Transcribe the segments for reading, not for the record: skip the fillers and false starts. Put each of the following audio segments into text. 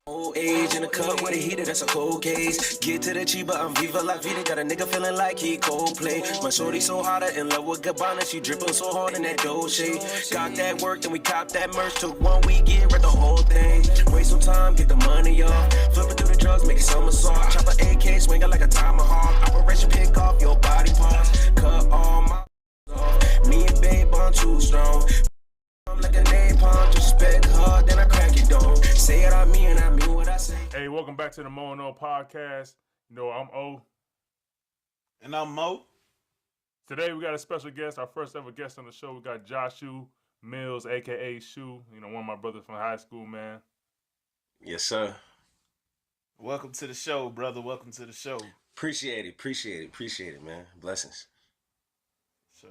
Old age in the cup with a heater, that's a cold case. Get to the cheaper, I'm Viva La Vida. Got a nigga feeling like he Coldplay. My shorty so hot, I in love with Gabbana. She dripping so hard in that Dolce. Got that work, then we cop that merch. Took 1 week, get rid the whole thing. Waste some time, get the money off. Flipping through the drugs, make it somersault. Chop a AK, swing it like a tomahawk. Operation pick off your body parts. Cut all my off. Me and babe, I'm too strong. I'm like a napalm, just respect her, then I crack it down. Say it on me and I mean what I say. Hey, welcome back to the Mo and O podcast. You know, I'm O. And I'm Mo. Today we got a special guest, our first ever guest on the show. We got Joshu Mills, aka Shu. You know, one of my brothers from high school, man. Yes, sir. Welcome to the show, brother. Welcome to the show. Appreciate it, man. Blessings. Sure.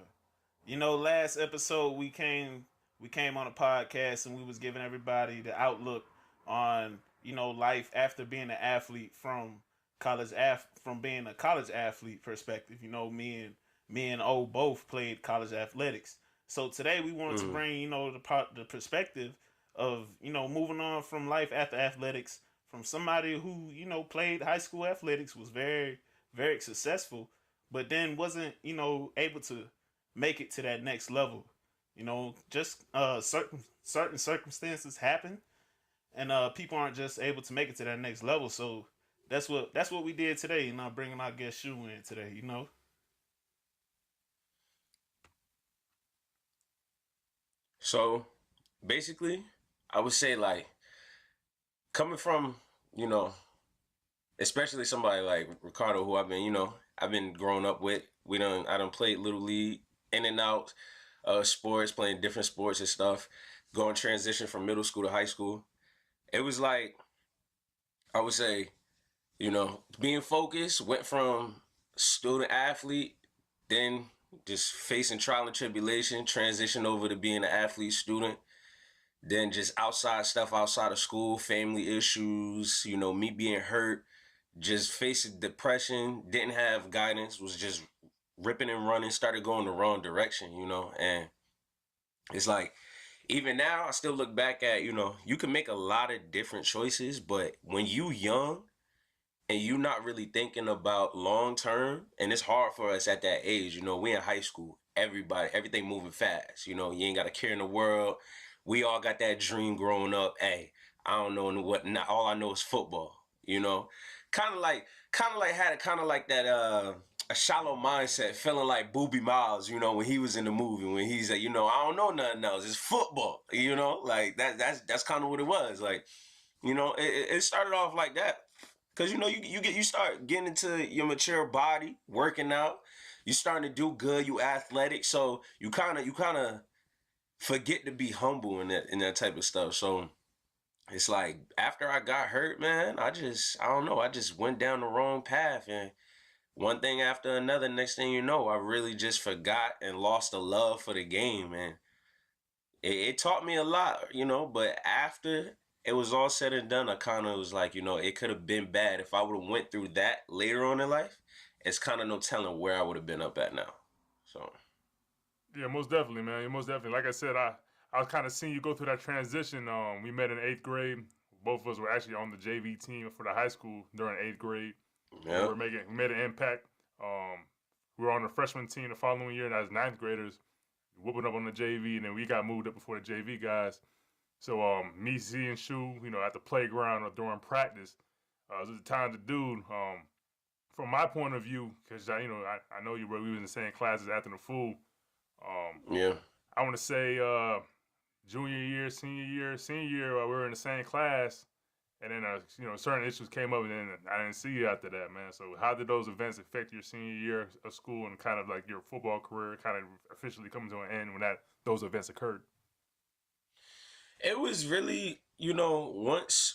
You know, last episode we came on a podcast and we was giving everybody the outlook on, you know, life after being an athlete from being a college athlete perspective. You know, me and O both played college athletics. So today we wanted to bring, you know, the perspective of, you know, moving on from life after athletics from somebody who, you know, played high school athletics, was very, very successful, but then wasn't, you know, able to make it to that next level. You know, just certain circumstances happen, and people aren't just able to make it to that next level. So that's what we did today. You know, bringing our guest Shu in today. You know. So basically, I would say, like, coming from, you know, especially somebody like Ricardo, who I've been growing up with. I done played Little League, in and out sports, playing different sports and stuff, going transition from middle school to high school. It was like, I would say, you know, being focused, went from student athlete, then just facing trial and tribulation, transition over to being an athlete student, then just outside stuff outside of school, family issues, you know, me being hurt, just facing depression, didn't have guidance, was just ripping and running, started going the wrong direction, you know. And it's like, even now I still look back at, you know, you can make a lot of different choices, but when you young and you not really thinking about long term, and it's hard for us at that age, you know, we in high school, everything moving fast, you know, you ain't got a care in the world. We all got that dream growing up. Hey, I don't know what, not all I know is football, you know. Kind of like that a shallow mindset, feeling like Booby Miles, you know, when he was in the movie, when he's like, you know, I don't know nothing else, it's football, you know, like that's kind of what it was. Like, you know, it started off like that, because, you know, you start getting into your mature body, working out, you starting to do good, you athletic, so you kind of forget to be humble in that type of stuff. So it's like, after I got hurt, man, I don't know, I just went down the wrong path, and one thing after another, next thing you know, I really just forgot and lost the love for the game, and it taught me a lot, you know. But after it was all said and done, I kind of was like, you know, it could have been bad. If I would have went through that later on in life, it's kind of no telling where I would have been up at now. So Yeah, most definitely, man. Yeah, most definitely. Like I said, I was kind of seeing you go through that transition. We met in 8th grade. Both of us were actually on the JV team for the high school during 8th grade. yeah, We made an impact. We were on the freshman team the following year, and as 9th graders, whooping up on the JV, and then we got moved up before the JV guys. So me seeing Shu, you know, at the playground or during practice, it was a talented dude. From my point of view, because I know you were, we was in the same classes after the fool. yeah. I want to say junior year, senior year, we were in the same class. And then, you know, certain issues came up, and then I didn't see you after that, man. So how did those events affect your senior year of school and kind of like your football career kind of officially coming to an end when those events occurred? It was really, you know,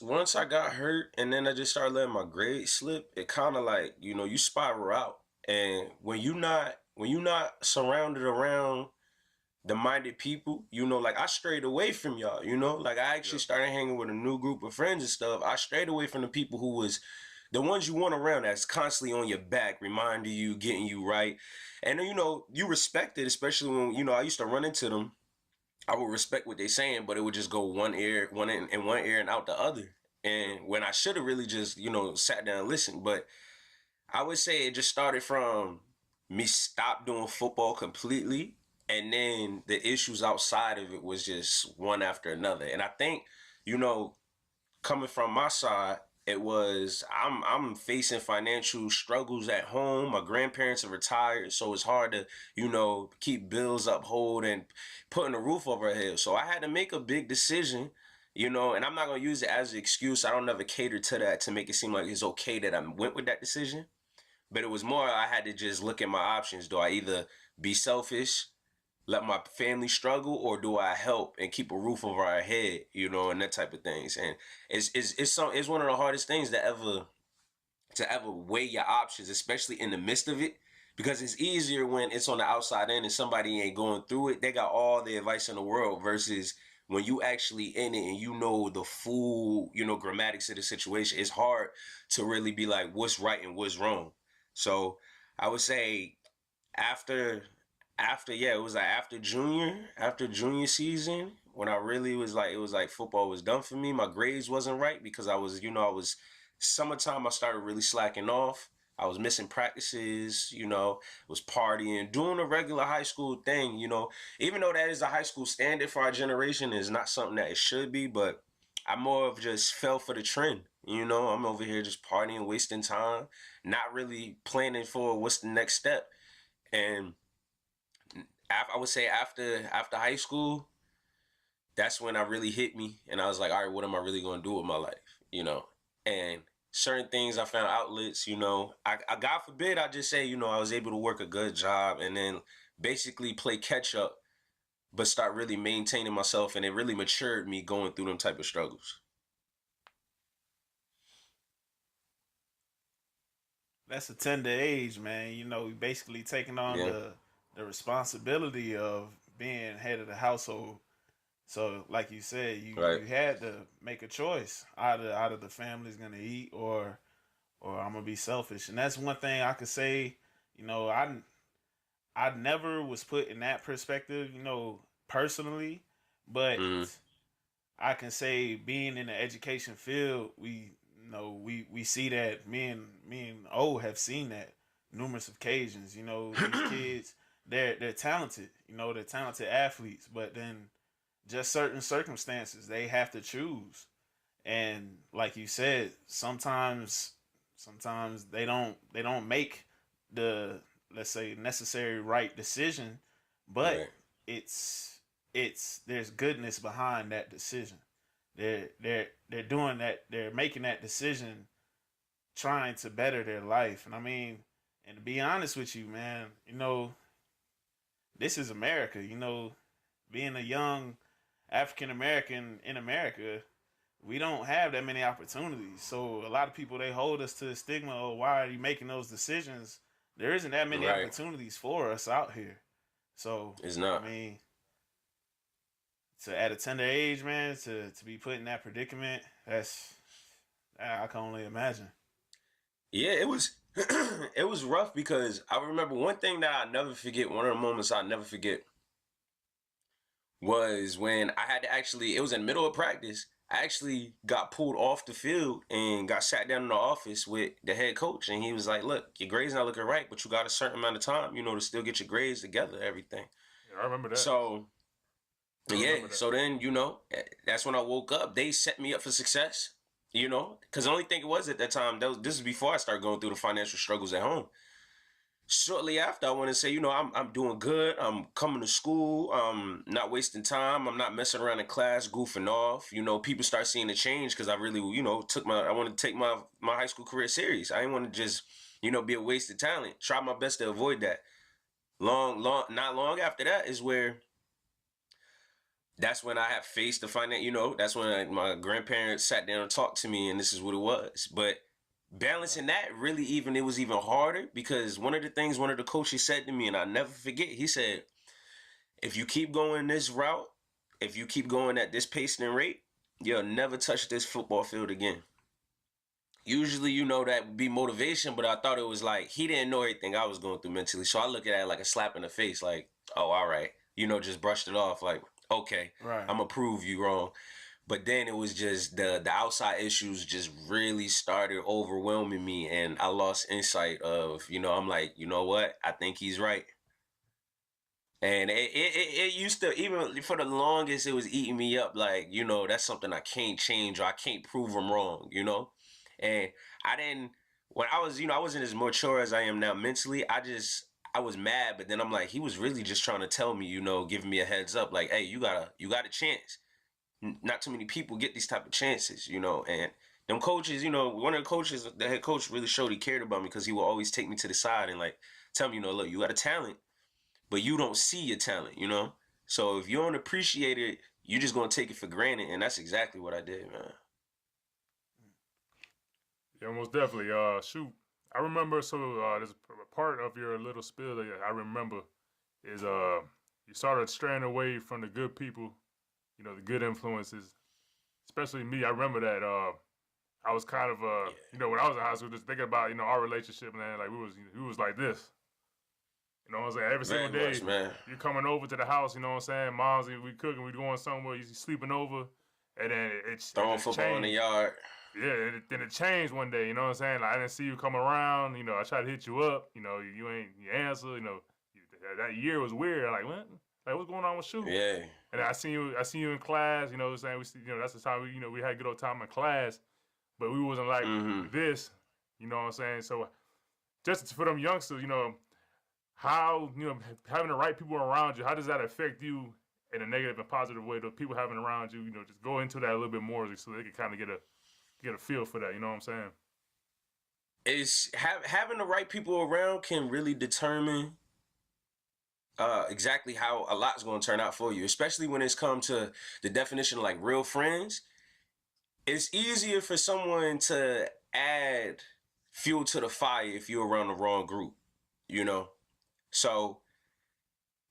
once I got hurt, and then I just started letting my grades slip, it kind of like, you know, you spiral out. And when you not surrounded around the minded people, you know, like, I strayed away from y'all, you know, like, I actually started hanging with a new group of friends and stuff. I strayed away from the people who was the ones you want around, that's constantly on your back, reminding you, getting you right. And, you know, you respect it, especially when, you know, I used to run into them. I would respect what they saying, but it would just go one ear and out the other. And when I should have really just, sat down and listened. But I would say it just started from me stop doing football completely. And then the issues outside of it was just one after another. And I think, you know, coming from my side, it was I'm facing financial struggles at home. My grandparents are retired, so it's hard to, keep bills uphold and putting a roof over our head. So I had to make a big decision, and I'm not gonna use it as an excuse. I don't ever cater to that to make it seem like it's okay that I went with that decision. But it was more I had to just look at my options. Do I either be selfish, let my family struggle, or do I help and keep a roof over our head, and that type of things. And it's one of the hardest things to ever weigh your options, especially in the midst of it, because it's easier when it's on the outside end and somebody ain't going through it. They got all the advice in the world versus when you actually in it and you know the full, grammatics of the situation. It's hard to really be like what's right and what's wrong. So I would say after yeah, it was like after junior season when I really was like, it was like football was done for me. My grades wasn't right because I was summertime. I started really slacking off. I was missing practices, was partying, doing a regular high school thing, even though that is a high school standard for our generation, is not something that it should be, but I more of just fell for the trend. I'm over here just partying, wasting time, not really planning for what's the next step. And I would say after high school, that's when I really hit me, and I was like, all right, what am I really gonna do with my life, And certain things I found outlets, I God forbid I just say, I was able to work a good job and then basically play catch up, but start really maintaining myself, and it really matured me going through them type of struggles. That's a tender age, man. Basically taking on Yeah, the responsibility of being head of the household. So, like you said, right, you had to make a choice. Either the family's gonna eat, or I'm gonna be selfish. And that's one thing I could say. I never was put in that perspective, personally, but mm, I can say being in the education field, we see that me and O have seen that numerous occasions. These kids, they're talented. They're talented athletes, but then just certain circumstances they have to choose. And like you said, sometimes they don't make the, let's say, necessary right decision, but right, it's there's goodness behind that decision. They're doing that. They're making that decision, trying to better their life. And I mean, and to be honest with you, man, this is America. Being a young African American in America, we don't have that many opportunities. So a lot of people, they hold us to the stigma of, why are you making those decisions? There isn't that many right. opportunities for us out here. So It's I not. mean, to at a tender age, man, to be put in that predicament, I can only imagine. Yeah, it was it was rough because I remember one thing that I never forget. One of the moments I never forget was when I had to actually. It was in the middle of practice. I actually got pulled off the field and got sat down in the office with the head coach, and he was like, "Look, your grades not looking right, but you got a certain amount of time, to still get your grades together, everything." Yeah, I remember that. So I yeah, remember that. so then that's when I woke up. They set me up for success, because the only thing it was at that time, this is before I started going through the financial struggles at home. Shortly after, I want to say, I'm doing good. I'm coming to school. I'm not wasting time. I'm not messing around in class, goofing off. People start seeing the change because I really, I want to take my high school career serious. I didn't want to just, be a wasted talent. Try my best to avoid that. Not long after that is where that's when I have faced the finance, that's when my grandparents sat down and talked to me, and this is what it was. But balancing that, really, it was even harder because one of the things one of the coaches said to me, and I never forget, he said, if you keep going this route, if you keep going at this pace and rate, you'll never touch this football field again. Usually, that would be motivation, but I thought it was like he didn't know everything I was going through mentally. So I look at it like a slap in the face, like, oh, all right. Just brushed it off like, okay, Right. I'm going to prove you wrong. But then it was just the outside issues just really started overwhelming me, and I lost insight of, I'm like, you know what? I think he's right. And it used to, even for the longest, it was eating me up. Like, that's something I can't change, or I can't prove him wrong. And I didn't, when I was, I wasn't as mature as I am now mentally. I was mad, but then I'm like, he was really just trying to tell me, giving me a heads up, like, hey, you got a chance. Not too many people get these type of chances. And them coaches, one of the coaches, the head coach, really showed he cared about me, because he would always take me to the side and like tell me, look, you got a talent, but you don't see your talent. So if you don't appreciate it, you're just gonna take it for granted, and that's exactly what I did, man. Yeah, most definitely. Shoot, I remember. So there's a part of your little spill that I remember is you started straying away from the good people, the good influences. Especially me, I remember that. I was kind of when I was in high school, just thinking about our relationship, man. Like we was like this. You know what I'm saying? Every single Very day, much, man. you're coming over to the house. You know what I'm saying? Mom's, we cooking, we going somewhere. You sleeping over, and then Throwing football changed. in the yard. Yeah, then it changed one day. You know what I'm saying? Like, I didn't see you come around. I tried to hit you up. You ain't you answer. That year was weird. Like what? Like what's going on with Shoe? Yeah. And I seen you in class. You know what I'm saying? That's the time we had good old time in class, but we wasn't like this. You know what I'm saying? So just for them youngsters, how having the right people around you, how does that affect you in a negative and positive way? The people having around you, just go into that a little bit more so they can kind of get a feel for that. You know what I'm saying? It's having the right people around can really determine exactly how a lot's going to turn out for you, especially when it's come to the definition of like real friends. It's easier for someone to add fuel to the fire if you're around the wrong group. So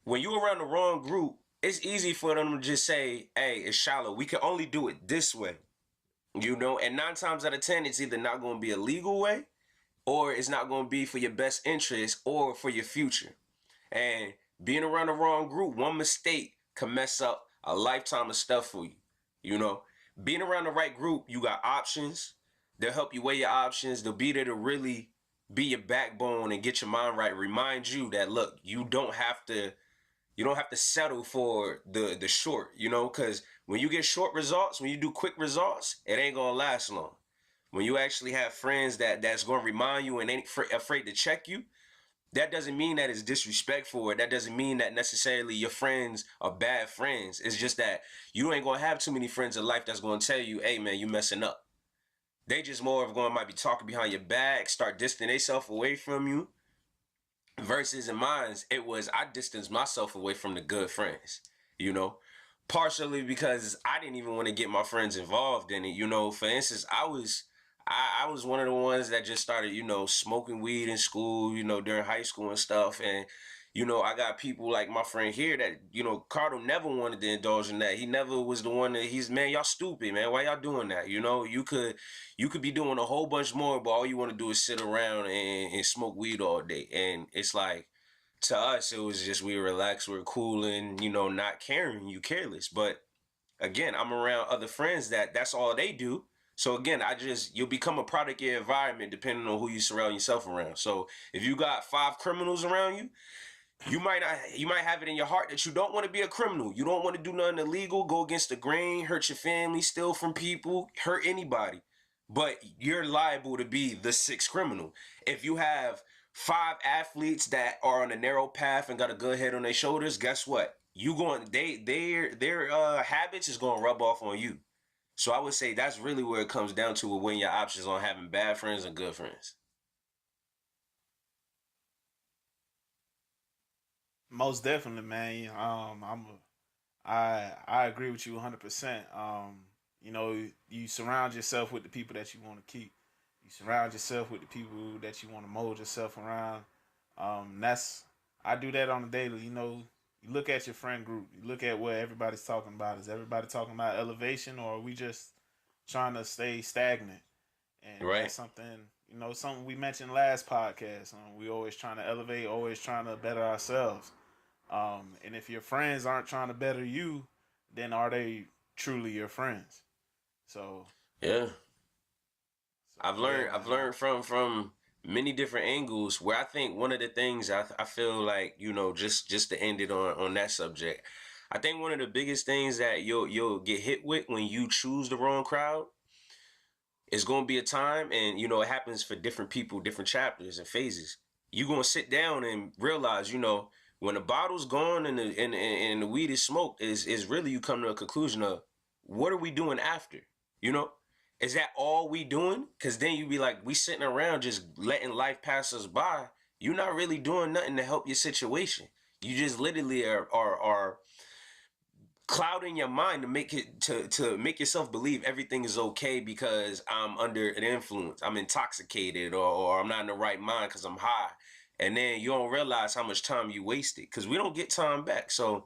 when you're around the wrong group, it's easy for them to just say, hey, it's shallow. We can only do it this way. And 9 times out of 10, it's either not going to be a legal way, or it's not going to be for your best interest or for your future. And being around the wrong group, one mistake can mess up a lifetime of stuff for you. Being around the right group, you got options. They'll help you weigh your options. They'll be there to really be your backbone and get your mind right. Remind you that, look, you don't have to settle for the short, because when you get short results, when you do quick results, it ain't gonna last long. When you actually have friends that's gonna remind you and ain't afraid to check you, that doesn't mean that it's disrespectful, or that doesn't mean that necessarily your friends are bad friends. It's just that you ain't gonna have too many friends in life that's gonna tell you, hey man, you messing up. They just more of might be talking behind your back, start distancing themselves away from you. Versus in mine, it was I distanced myself away from the good friends. Partially because I didn't even want to get my friends involved in it. For instance, I was one of the ones that just started, smoking weed in school, during high school and stuff. And, I got people like my friend here that, Ricardo never wanted to indulge in that. He never was the one that man, y'all stupid, man. Why y'all doing that? You could be doing a whole bunch more, but all you want to do is sit around and smoke weed all day. And it's like, to us, it was just, we were relaxed, we were cool, and, not caring, you careless. But again, I'm around other friends that's all they do. So again, you'll become a product of your environment depending on who you surround yourself around. So if you got 5 criminals around you, you might have it in your heart that you don't want to be a criminal. You don't want to do nothing illegal, go against the grain, hurt your family, steal from people, hurt anybody. But you're liable to be the 6th criminal. If you have 5 athletes that are on a narrow path and got a good head on their shoulders, guess what? Their habits is going to rub off on you. So I would say that's really where it comes down to, weighing your options on having bad friends and good friends. Most definitely, man. I agree with you 100%. You surround yourself with the people that you want to keep. You surround yourself with the people that you want to mold yourself around. I do that on a daily. You look at your friend group. You look at what everybody's talking about. Is everybody talking about elevation, or are we just trying to stay stagnant? And right. That's something we mentioned last podcast. We always trying to elevate, always trying to better ourselves. And if your friends aren't trying to better you, then are they truly your friends. So Yeah. I've yeah, learned from many different angles where I think one of the things I feel like, just to end it on that subject, I think one of the biggest things that you'll get hit with when you choose the wrong crowd is going to be a time, and it happens for different people, different chapters and phases. You're going to sit down and realize, when the bottle's gone and the weed is smoked, is really you come to a conclusion of what are we doing after? You know? Is that all we doing? Because then you be like, we sitting around just letting life pass us by. You're not really doing nothing to help your situation. You just literally are clouding your mind to make it to make yourself believe everything is okay because I'm under an influence, I'm intoxicated, or I'm not in the right mind because I'm high. And then you don't realize how much time you wasted because we don't get time back. So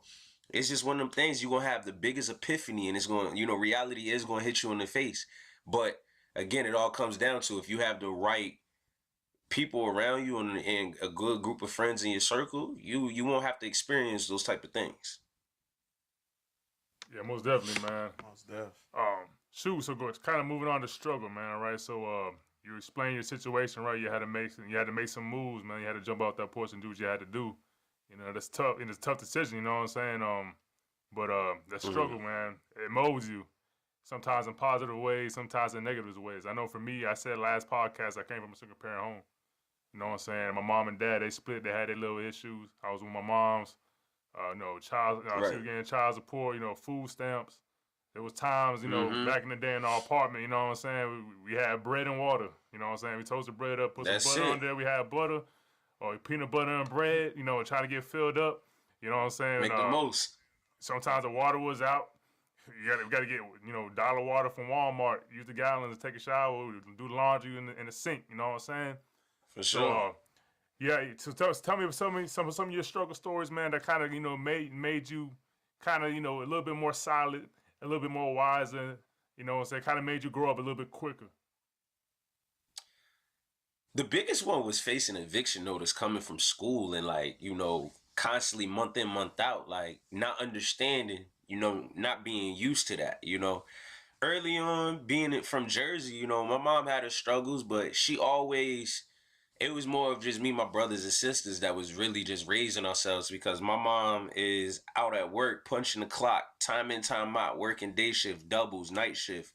it's just one of them things. You're gonna have the biggest epiphany, and it's going to, reality is going to hit you in the face. But again, it all comes down to if you have the right people around you and a good group of friends in your circle, you won't have to experience those type of things. Yeah, most definitely, man. most def. Shoot, so good. Kind of moving on to struggle, man. Right. So, you explain your situation, right? You had to make some moves, man. You had to jump out that porch and do what you had to do. That's tough, and it's a tough decision. You know what I'm saying? But that struggle, man, it molds you. Sometimes in positive ways, sometimes in negative ways. I know for me, I said last podcast, I came from a single parent home. You know what I'm saying? My mom and dad, they split. They had their little issues. I was with my mom's. She was getting child support. Food stamps. There was times, back in the day in our apartment. You know what I'm saying? We had bread and water. You know what I'm saying? We toasted bread up, put some butter on there. We had butter or peanut butter and bread. Trying to get filled up. You know what I'm saying? Make the most. Sometimes the water was out. You got to get dollar water from Walmart. Use the gallons to take a shower. Do the laundry in the sink. You know what I'm saying? For sure. So tell me some of your struggle stories, man. That kind of made you kind of a little bit more solid, a little bit more wiser. You know what I'm saying? Kind of made you grow up a little bit quicker. The biggest one was facing eviction notice coming from school and constantly month in, month out, not understanding, not being used to that, Early on, being from Jersey, my mom had her struggles, but it was more of just me, my brothers and sisters that was really just raising ourselves because my mom is out at work, punching the clock, time in, time out, working day shift, doubles, night shift.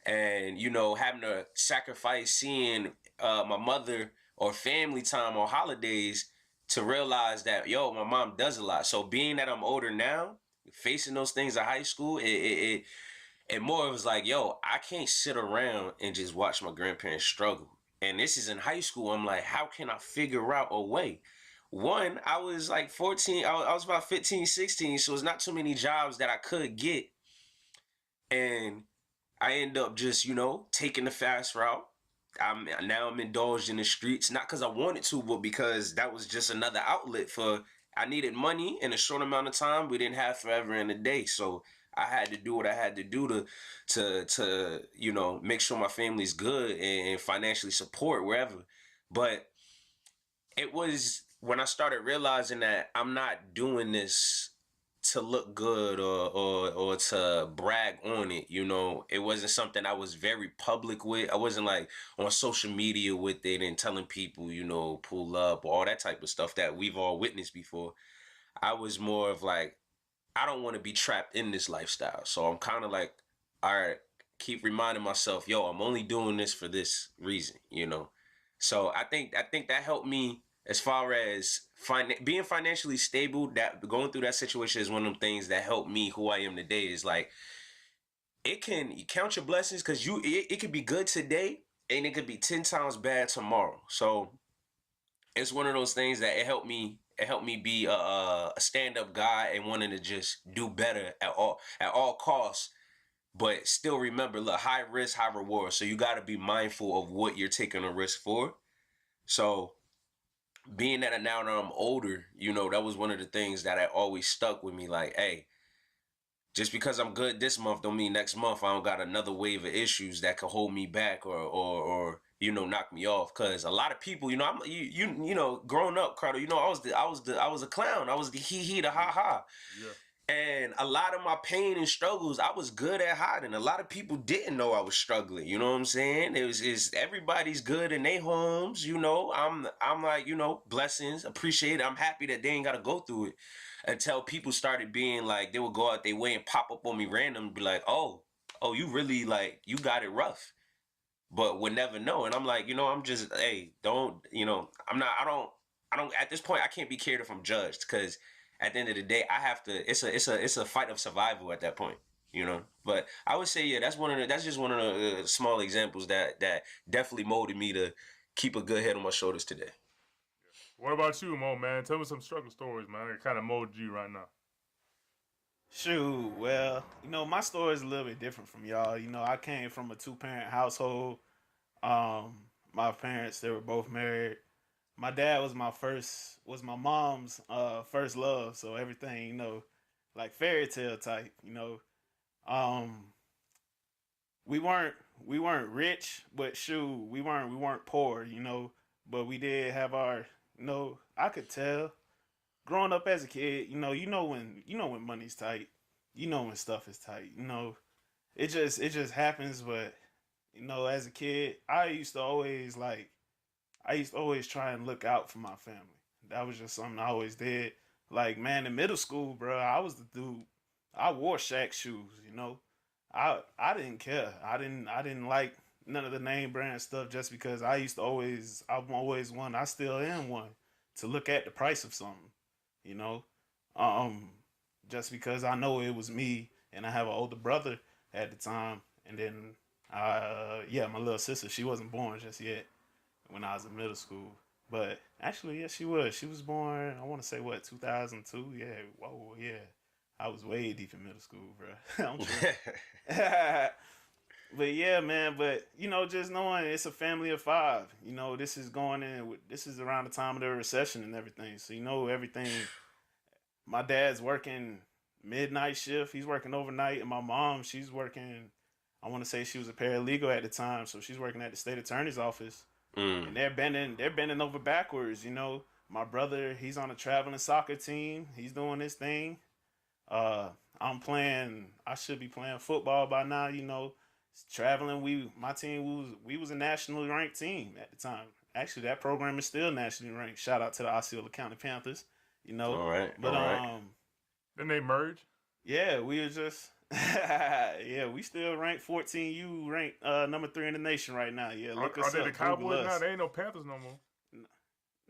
And, having to sacrifice seeing my mother or family time or holidays to realize that, my mom does a lot. So being that I'm older now, facing those things in high school, it more was like, I can't sit around and just watch my grandparents struggle. And this is in high school. I'm like, how can I figure out a way? One, I was like 14. I was about 15, 16. So it's not too many jobs that I could get. And I end up just, taking the fast route. I'm indulged in the streets, not because I wanted to, but because that was just another outlet I needed money in a short amount of time. We didn't have forever in a day. So I had to do what I had to do to make sure my family's good and financially support wherever. But it was when I started realizing that I'm not doing this to look good or to brag on it. It wasn't something I was very public with. I wasn't like on social media with it and telling people, pull up, all that type of stuff that we've all witnessed before. I was more of like, I don't want to be trapped in this lifestyle. So I'm kind of like, all right, keep reminding myself, I'm only doing this for this reason, So I think that helped me as far as being financially stable. That going through that situation is one of them things that helped me who I am today. Is like, you count your blessings because it could be good today and it could be 10 times bad tomorrow. So it's one of those things that it helped me be a stand-up guy and wanting to just do better at all costs, but still remember, look, high risk, high reward. So you got to be mindful of what you're taking a risk for. So being that now that I'm older, that was one of the things that I always stuck with me. Like, hey, just because I'm good this month don't mean next month I don't got another wave of issues that could hold me back or knock me off. Cause a lot of people, growing up, Ricardo, I was a clown. I was the he, the ha ha. Yeah. And a lot of my pain and struggles, I was good at hiding. A lot of people didn't know I was struggling. You know what I'm saying? Is everybody's good in their homes. You know, I'm like, you know, blessings, appreciate it. I'm happy that they ain't got to go through it. Until people started being like, they would go out their way and pop up on me random and be like, oh, you really like, you got it rough, but would never know. And I'm like, you know, I'm just, hey, don't, you know, I don't, at this point, I can't be cared if I'm judged, because at the end of the day, I have to, it's a fight of survival at that point, you know. But I would say, yeah, that's just one of the small examples that definitely molded me to keep a good head on my shoulders today. What about you, Mo, man? Tell me some struggle stories, man. That kind of molded you right now. Shoot, well, my story is a little bit different from y'all. I came from a two-parent household. My parents, they were both married. My dad was my mom's first love, so everything, like fairy tale type. Um, we weren't we weren't rich, but shoot, we weren't poor. But we did have our, I could tell growing up as a kid, when money's tight, when stuff is tight, it just happens. But as a kid, I used to always try and look out for my family. That was just something I always did. Like, man, in middle school, bro, I was the dude. I wore Shaq shoes. I didn't care. I didn't like none of the name brand stuff, just because I'm always one. I still am one to look at the price of something. You know, um, just because I know it was me, and I have an older brother at the time, and then yeah, my little sister, she wasn't born just yet when I was in middle school. But actually, yeah, she was. She was born, I want to say, what, 2002? Yeah, whoa, yeah. I was way deep in middle school, bro. I'm sure. But yeah, man. But just knowing it's a family of five. This is going in. This is around the time of the recession and everything. So everything. My dad's working midnight shift. He's working overnight, and my mom, she's working. I want to say she was a paralegal at the time, so she's working at the state attorney's office, and they're bending over backwards. My brother, he's on a traveling soccer team. He's doing his thing. Uh, I'm playing. I should be playing football by now. Traveling. My team we was a nationally ranked team at the time. Actually, that program is still nationally ranked. Shout out to the Osceola County Panthers. All right, But all right. Then they merge. yeah, we were just yeah, we still ranked 14U, ranked number 3 in the nation right now. Yeah, look Are us they up. the Google Cowboys now? us. They ain't no Panthers no more.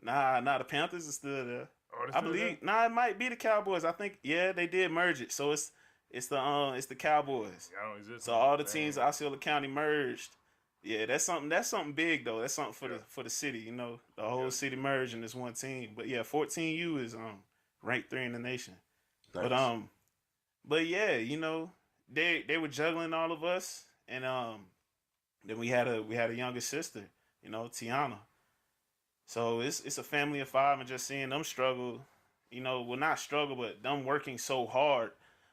Nah, the Panthers are still there. Oh, they I still there? believe. Nah, it might be the Cowboys. I think. Yeah, they did merge it, so it's the Cowboys. Yeah, I don't exist. So all the teams of Osceola County merged. Yeah, that's something. That's something big though. That's something for the city. The whole city merged in this one team. But yeah, 14U is ranked 3 in the nation. Nice. But yeah, they were juggling all of us, and then we had a younger sister, Tiana. So it's a family of five, and just seeing them struggle, well, not struggle, but them working so hard,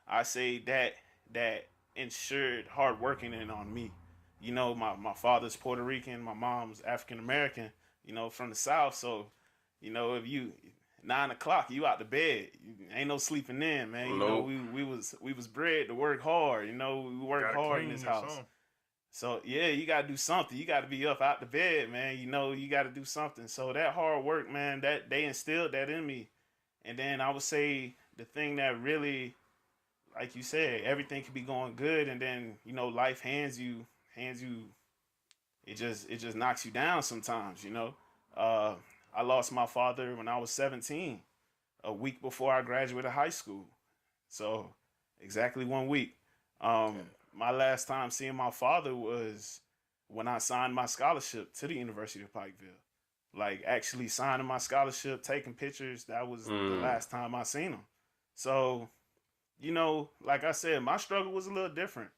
I say that ensured hard working in on me. My father's Puerto Rican, my mom's African American, from the South. So, if you 9 o'clock, you out the bed, ain't no sleeping in, man. Nope. We was bred to work hard. We work hard in this house. So yeah, you gotta do something. You gotta be up out the bed, man. You gotta do something. So that hard work, man, that they instilled that in me. And then I would say the thing that really, like you said, everything could be going good, and then life hands you. It just knocks you down sometimes. Uh, I lost my father when I was 17, a week before I graduated high school. So exactly 1 week. My last time seeing my father was when I signed my scholarship to the University of Pikeville. Like, actually signing my scholarship, taking pictures. That was the last time I seen him. So, like I said, my struggle was a little different.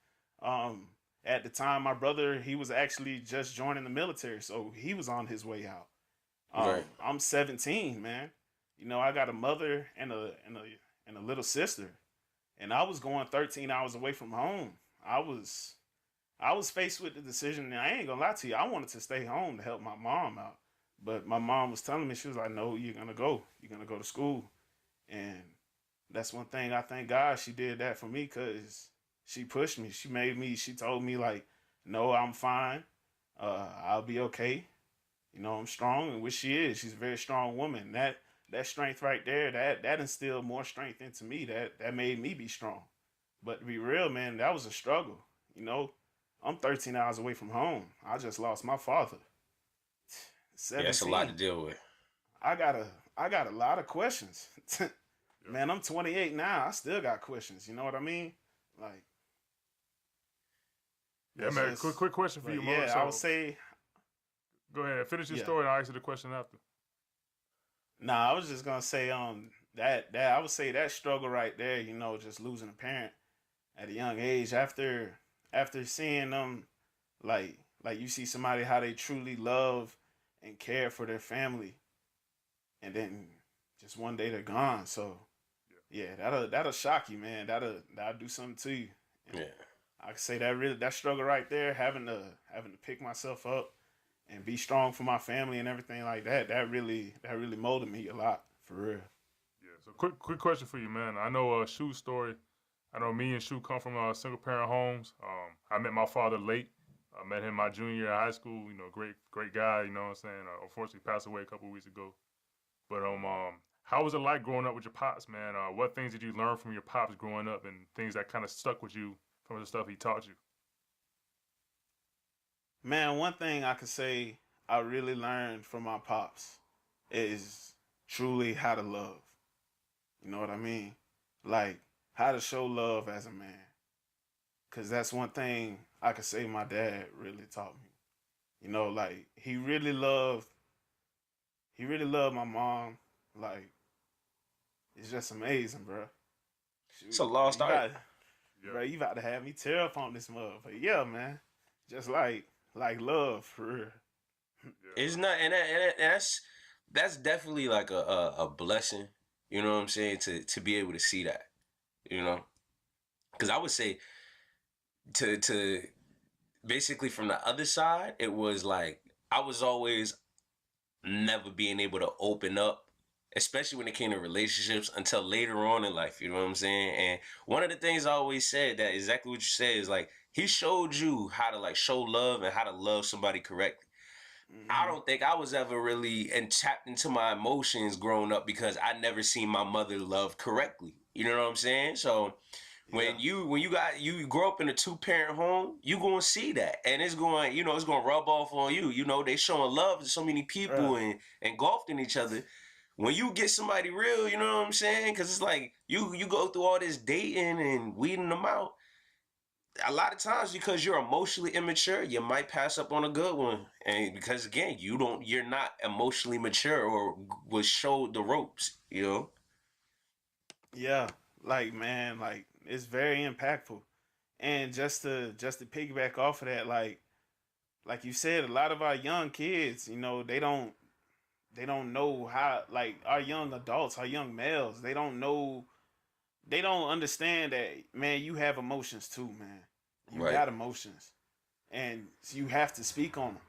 At the time, my brother, he was actually just joining the military, so he was on his way out. Right. I'm 17, man. I got a mother and a little sister, and I was going 13 hours away from home. I was faced with the decision, and I ain't gonna lie to you, I wanted to stay home to help my mom out. But my mom was telling me, she was like, no, you're gonna go to school. And that's one thing I thank God she did that for me because she pushed me. She made me. She told me like, no, I'm fine. I'll be okay. I'm strong, and which she is. She's a very strong woman. That strength right there, that instilled more strength into me. That made me be strong. But to be real, man, that was a struggle. You know, I'm 13 hours away from home. I just lost my father. Yeah, it's a lot to 17. deal with. I got a I got a lot of questions. Man, I'm 28 now. I still got questions. You know what I mean? Like, Yeah, that's man. just. Quick question for But you, Mo. yeah, I would So say, go ahead, finish your yeah. story, and I'll answer the question after. Nah, I was just gonna say, that I would say that struggle right there. Just losing a parent at a young age after seeing them, like you see somebody how they truly love and care for their family, and then just one day they're gone. So yeah, that'll shock you, man. That'll do something to you. And Yeah. I can say that struggle right there, having to pick myself up and be strong for my family and everything like that. That really molded me a lot for real. Yeah. So quick question for you, man. I know Shu's story. I know me and Shu come from single parent homes. I met my father late. I met him my junior year of high school. Great guy. You know what I'm saying. Unfortunately, passed away a couple weeks ago. But how was it like growing up with your pops, man? What things did you learn from your pops growing up, and things that kind of stuck with you from the stuff he taught you? Man, one thing I could say I really learned from my pops is truly how to love. You know what I mean? Like how to show love as a man. Cause that's one thing I could say my dad really taught me. Like he really loved my mom. Like it's just amazing, bro. It's a Shoot, lost art. Yeah. bro, you about to have me tear up on this motherfucker. Yeah, man. Just like love for real. Yeah. It's not, that's definitely like a blessing. You know what I'm saying? To be able to see that, you know, because I would say to basically from the other side, it was like I was always never being able to open up, especially when it came to relationships until later on in life. You know what I'm saying? And one of the things I always said that exactly what you said is like he showed you how to like show love and how to love somebody correctly. I Hmm. don't think I was ever really tapped into my emotions growing up because I never seen my mother love correctly. You know what I'm saying? So Yeah. you grow up in a 2-parent home, you gonna see that, and it's gonna rub off on you. They showing love to so many people Bruh. and engulfed in each other. When you get somebody real, you know what I'm saying? Because it's like you go through all this dating and weeding them out. A lot of times because you're emotionally immature, you might pass up on a good one, and because again you're not emotionally mature or was showed the ropes. Yeah. Like man, like it's very impactful. And just to piggyback off of that, like you said, a lot of our young kids, they don't know how, like our young adults, our young males, they don't understand that, man, you have emotions too, man. You Right. got emotions, and you have to speak on them.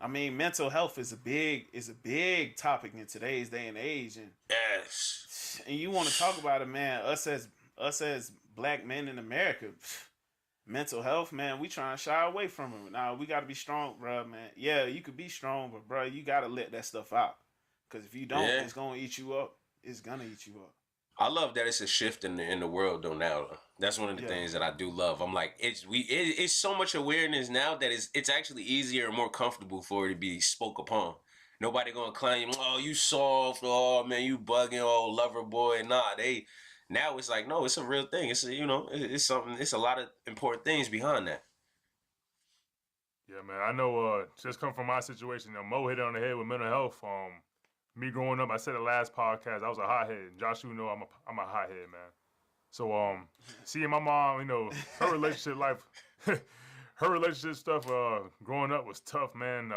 I mean, mental health is a big topic in today's day and age, and Yes. you want to talk about it, man. Us as black men in America, mental health, man, we trying to shy away from it. Now we got to be strong, bro, man. Yeah, you could be strong, but bro, you got to let that stuff out. Because if you don't, Yeah. it's gonna eat you up. It's gonna eat you up. I love that it's a shift in the world though now. That's one of the Yeah, things that I do love. I'm like it's so much awareness now that it's actually easier and more comfortable for it to be spoke upon. Nobody gonna claim, oh, you soft, oh man, you bugging, oh lover boy. Nah, they now it's like no, it's a real thing. It's something. It's a lot of important things behind that. Yeah, man. I know. Just come from my situation. Mo hit it on the head with mental health. Me growing up, I said the last podcast, I was a hothead. Joshu know I'm a hothead, man. So seeing my mom, her relationship life, her relationship stuff, growing up was tough, man.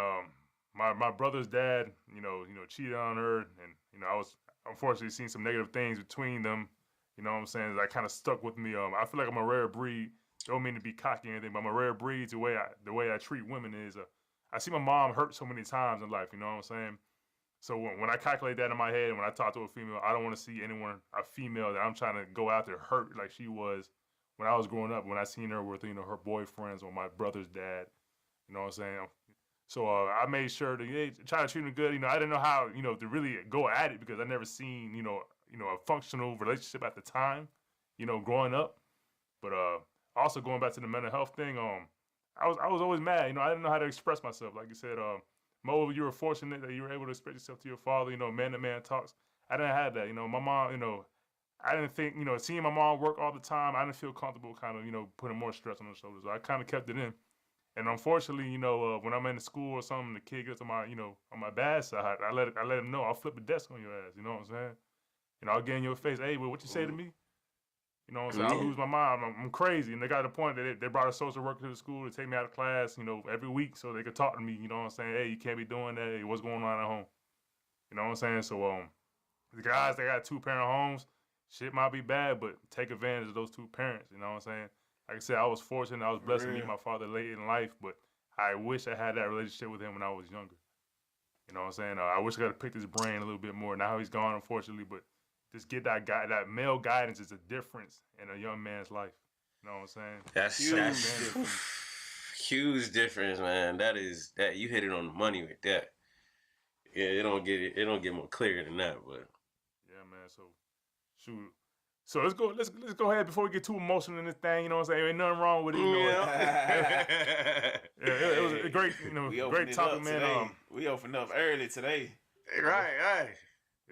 My brother's dad, cheated on her, and I was unfortunately seeing some negative things between them. You know what I'm saying? That kind of stuck with me. I feel like I'm a rare breed. Don't mean to be cocky or anything, but I'm a rare breed. The way I treat women is, I see my mom hurt so many times in life. You know what I'm saying? So when I calculate that in my head, and when I talk to a female, I don't want to see a female that I'm trying to go out there hurt like she was when I was growing up. When I seen her with her boyfriends or my brother's dad, you know what I'm saying. So I made sure to try to treat them good. I didn't know how to really go at it because I never seen a functional relationship at the time, growing up. But also going back to the mental health thing, I was always mad. I didn't know how to express myself. Like you said, Mo, you were fortunate that you were able to express yourself to your father. Man to man talks. I didn't have that. My mom. I didn't think seeing my mom work all the time. I didn't feel comfortable kind of putting more stress on her shoulders. So I kind of kept it in. And unfortunately, when I'm in the school or something, the kid gets on my bad side. I let him know. I'll flip the desk on your ass. You know what I'm saying? I'll get in your face. Hey, what you say to me? You know what I'm saying? I'll lose my mind. I'm crazy. And they got to the point that they brought a social worker to the school to take me out of class, every week so they could talk to me. You know what I'm saying? Hey, you can't be doing that. Hey, what's going on at home? You know what I'm saying? So the guys that got 2-parent homes, shit might be bad, but take advantage of those 2 parents. You know what I'm saying? Like I said, I was fortunate. I was blessed to meet my father late in life, but I wish I had that relationship with him when I was younger. You know what I'm saying? I wish I could have picked his brain a little bit more. Now he's gone, unfortunately, but just get that male guidance is a difference in a young man's life. You know what I'm saying? That's huge difference, man. That you hit it on the money with that. Yeah, it don't get more clear than that, but yeah, man. So shoot. So let's go ahead before we get too emotional in this thing. You know what I'm saying? Ain't nothing wrong with it. It was a great, great topic, man. We opened up early today. Right.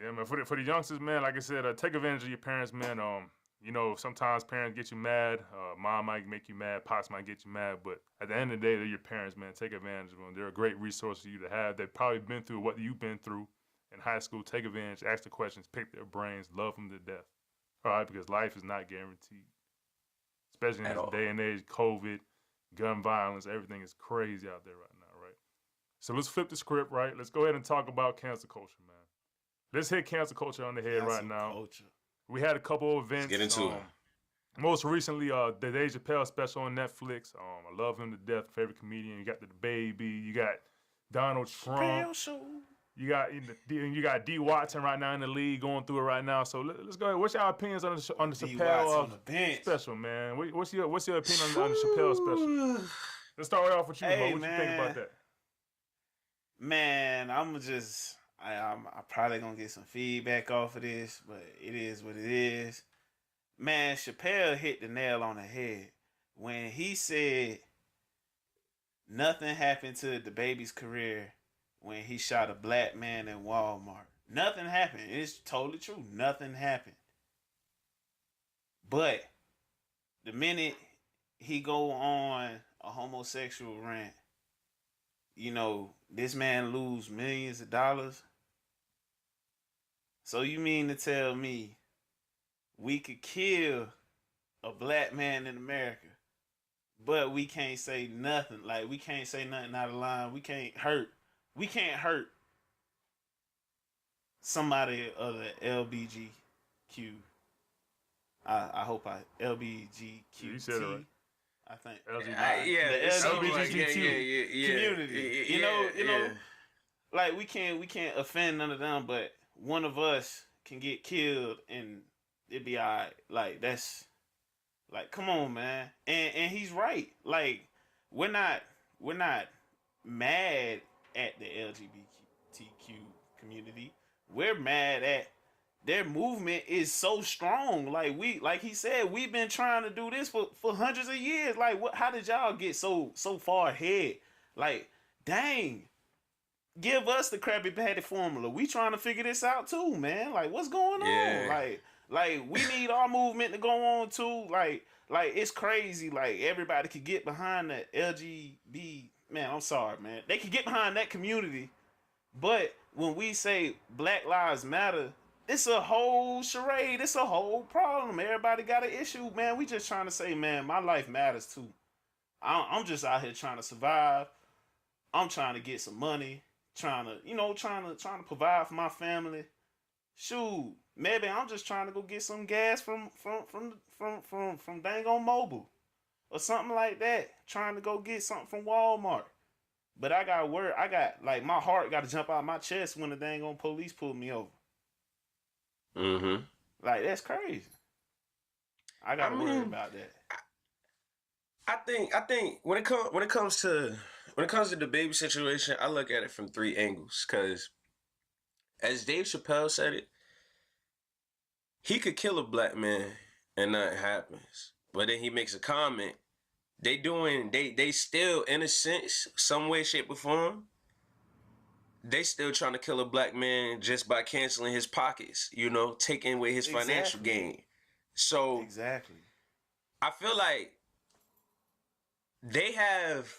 Yeah, man. For the youngsters, man. Like I said, take advantage of your parents, man. Sometimes parents get you mad. Mom might make you mad. Pops might get you mad. But at the end of the day, they're your parents, man. Take advantage of them. They're a great resource for you to have. They've probably been through what you've been through in high school. Take advantage. Ask the questions. Pick their brains. Love them to death. All right, because life is not guaranteed. Especially in this day and age, COVID, gun violence, everything is crazy out there right now, right? So let's flip the script, right? Let's go ahead and talk about cancel culture, man. Let's hit cancel culture on the head right now. We had a couple of events. Let's get into it. Most recently, the Dave Chappelle special on Netflix. I love him to death. Favorite comedian. You got the baby. You got Donald Trump. You got D. Watson right now in the league going through it right now. So let's go ahead. What's your opinions on the Chappelle special, man? What's your opinion on the Chappelle special? Let's start right off with you, Mo. What you think about that? Man, I'm probably gonna get some feedback off of this, but it is what it is. Man, Chappelle hit the nail on the head when he said nothing happened to the baby's career when he shot a black man in Walmart. Nothing happened. It's totally true. Nothing happened. But the minute he go on a homosexual rant, this man lose millions of dollars. So you mean to tell me we could kill a black man in America, but we can't say nothing? Like, we can't say nothing out of line. We can't hurt somebody of the LBGQ. I hope LBGQ. You said it right. I think. LGBTQ community. Like we can't offend none of them, but one of us can get killed and it'd be alright. Like, that's like, come on, man. And he's right. Like, we're not mad at the LGBTQ community. We're mad at their movement is so strong. Like he said, we've been trying to do this for hundreds of years. Like, how did y'all get so far ahead? Like, dang. Give us the Krabby Patty formula. We trying to figure this out too, man. Like, what's going on? Like we need our movement to go on too. Like it's crazy. Like, everybody could get behind the LGBT. Man, I'm sorry, man. They can get behind that community, but when we say Black Lives Matter, it's a whole charade. It's a whole problem. Everybody got an issue, man. We just trying to say, man, my life matters too. I'm just out here trying to survive. I'm trying to get some money. Trying to provide for my family. Shoot, maybe I'm just trying to go get some gas from dang on Mobile or something like that. Trying to go get something from Walmart. But I got worried. I got like my heart got to jump out of my chest when the dang on police pulled me over. Mm-hmm. Like that's crazy. I got to worry about that. I think when it comes to the baby situation, I look at it from three angles. Because as Dave Chappelle said it, he could kill a black man and nothing happens. But then he makes a comment. They still, in a sense, some way, shape, or form, they still trying to kill a black man just by canceling his pockets, taking away his financial gain. So exactly, I feel like they have.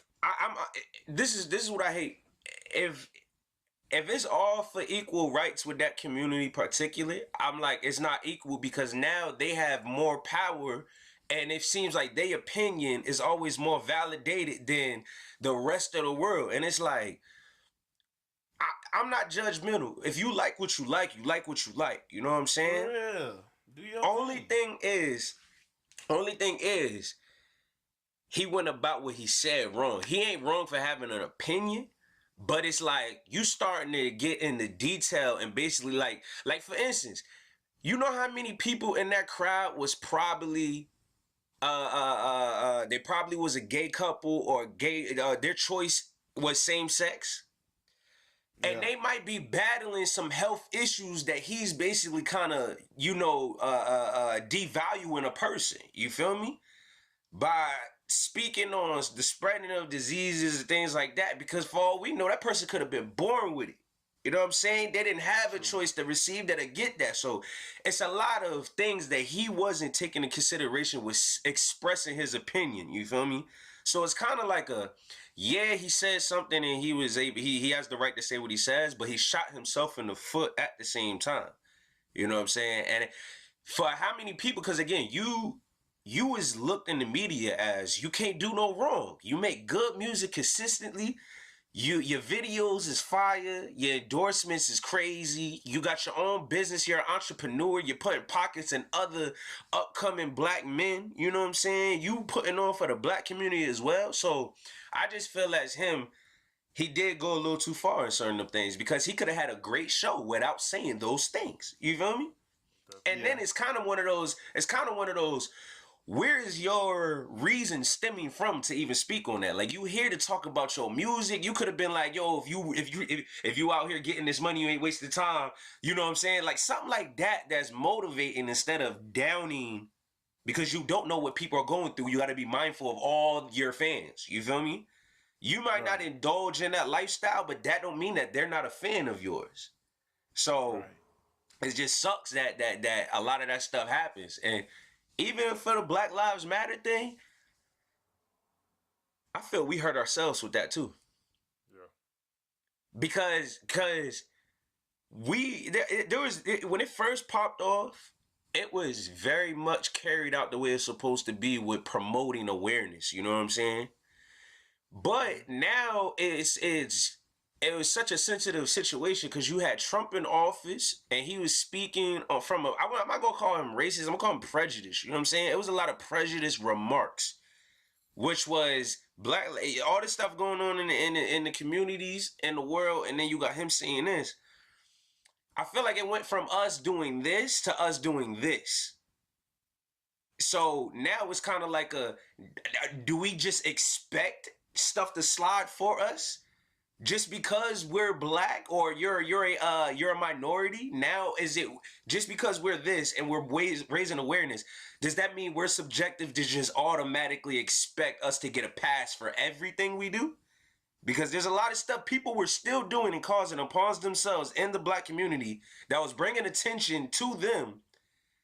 This is what I hate. If it's all for equal rights with that community particular, I'm like, it's not equal because now they have more power. And it seems like their opinion is always more validated than the rest of the world. And it's like, I'm not judgmental. If you like what you like, you like what you like. You know what I'm saying? For real. Do your Only thing is, he went about what he said wrong. He ain't wrong for having an opinion, but it's like you starting to get into detail and basically like for instance, you know how many people in that crowd was probably they probably was a gay couple or gay their choice was same sex. And they might be battling some health issues that he's basically kind of, devaluing a person. You feel me? By speaking on the spreading of diseases and things like that. Because for all we know, that person could have been born with it. You know what I'm saying? They didn't have a choice to receive that or get that. So it's a lot of things that he wasn't taking into consideration with expressing his opinion. You feel me? So it's kind of like he said something and he has the right to say what he says, but he shot himself in the foot at the same time. You know what I'm saying? And for how many people, because again, you was looked in the media as you can't do no wrong. You make good music consistently. Your videos is fire. Your endorsements is crazy. You got your own business. You're an entrepreneur. You're putting pockets in other upcoming black men. You know what I'm saying? You putting on for the black community as well. So I just feel as he did go a little too far in certain of things because he could have had a great show without saying those things. You feel me? And then it's kind of one of those. Where is your reason stemming from to even speak on that? Like, you here to talk about your music. You could have been like, yo, if you out here getting this money, you ain't wasting time. You know what I'm saying? Like something like that that's motivating instead of downing, because you don't know what people are going through. You got to be mindful of all your fans. You feel me? You might not indulge in that lifestyle, but that don't mean that they're not a fan of yours. So it just sucks that a lot of that stuff happens. And even for the Black Lives Matter thing, I feel we hurt ourselves with that too. Yeah. Because there was when it first popped off, it was very much carried out the way it's supposed to be with promoting awareness. You know what I'm saying? But now it was such a sensitive situation because you had Trump in office and he was speaking I'm not going to call him racist. I'm going to call him prejudice. You know what I'm saying? It was a lot of prejudice remarks, which was all this stuff going on in the communities, in the world. And then you got him saying this. I feel like it went from us doing this to us doing this. So now it's kind of like do we just expect stuff to slide for us? Just because we're black or you're a minority? Now is it just because we're this and we're raising awareness, does that mean we're subjective to just automatically expect us to get a pass for everything we do? Because there's a lot of stuff people were still doing and causing upon themselves in the black community that was bringing attention to them.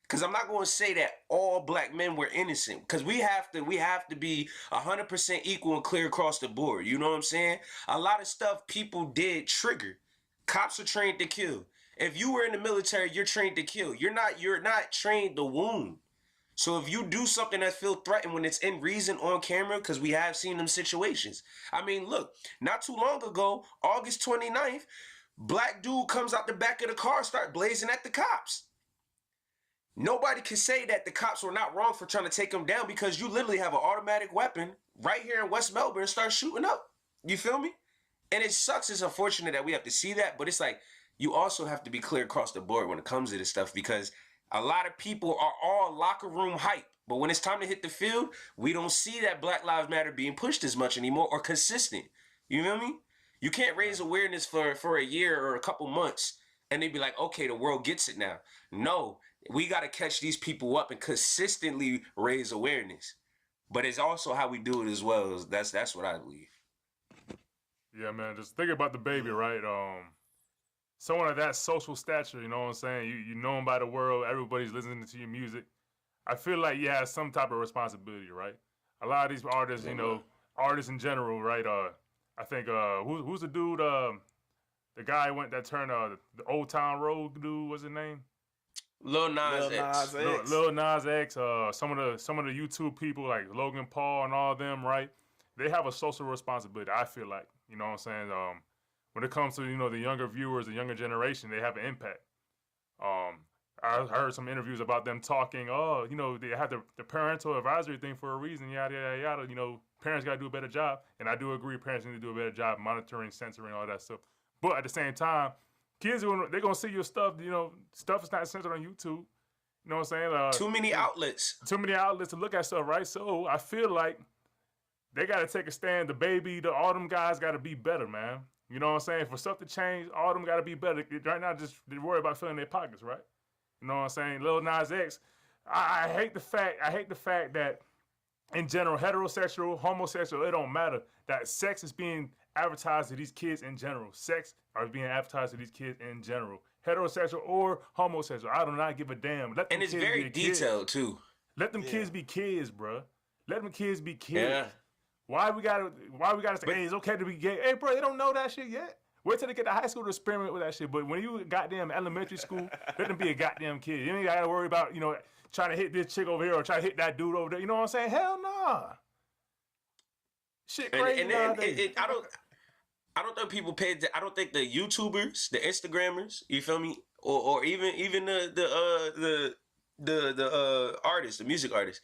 Because I'm not going to say that all black men were innocent, because we have to be 100% equal and clear across the board. You know what I'm saying? A lot of stuff people did trigger. Cops are trained to kill. If you were in the military, you're trained to kill. You're not trained to wound. So if you do something that feels threatened when it's in reason on camera, because we have seen them situations. I mean, look, not too long ago, August 29th, black dude comes out the back of the car, start blazing at the cops. Nobody can say that the cops were not wrong for trying to take him down, because you literally have an automatic weapon right here in West Melbourne and start shooting up. You feel me? And it sucks. It's unfortunate that we have to see that, but it's like you also have to be clear across the board when it comes to this stuff because a lot of people are all locker room hype. But when it's time to hit the field, we don't see that Black Lives Matter being pushed as much anymore or consistent. You know what I mean? You can't raise awareness for a year or a couple months and they be like, okay, the world gets it now. No, we got to catch these people up and consistently raise awareness. But it's also how we do it as well. That's what I believe. Yeah, man. Just think about the baby, right? Someone of that social stature, you know what I'm saying? You known by the world. Everybody's listening to your music. I feel like you have some type of responsibility, right? A lot of these artists, you know, artists in general, right? I think who's the dude? The guy that turned the Old Town Road dude. What's his name? Lil Nas X. Lil Nas X. Some of the YouTube people like Logan Paul and all of them, right? They have a social responsibility. I feel like, you know what I'm saying. When it comes to the younger viewers, the younger generation, they have an impact. I heard some interviews about them talking. Oh, they have the parental advisory thing for a reason. Yada yada yada. Parents got to do a better job, and I do agree. Parents need to do a better job monitoring, censoring, all that stuff. But at the same time, kids they're gonna see your stuff. Stuff is not censored on YouTube. You know what I'm saying? Too many outlets. Too many outlets to look at stuff, right? So I feel like they got to take a stand. The baby, all them guys got to be better, man. You know what I'm saying? For stuff to change, all them got to be better. Right now, just worry about filling their pockets, right? You know what I'm saying? Lil Nas X. I hate the fact that in general, heterosexual, homosexual, it don't matter. That sex is being advertised to these kids in general. Sex are being advertised to these kids in general. Heterosexual or homosexual. I do not give a damn. Let them and it's kids very be detailed too. Let them kids be kids, bro. Let them kids be kids. Yeah. Why we gotta say, hey, it's okay to be gay? Hey, bro, they don't know that shit yet. Wait till they get to high school to experiment with that shit. But when you goddamn elementary school, let them be a goddamn kid. You ain't gotta worry about, trying to hit this chick over here or trying to hit that dude over there. You know what I'm saying? Hell nah. Shit crazy nowadays. I don't think people pay. I don't think the YouTubers, the Instagrammers, you feel me, or even the artists, the music artists.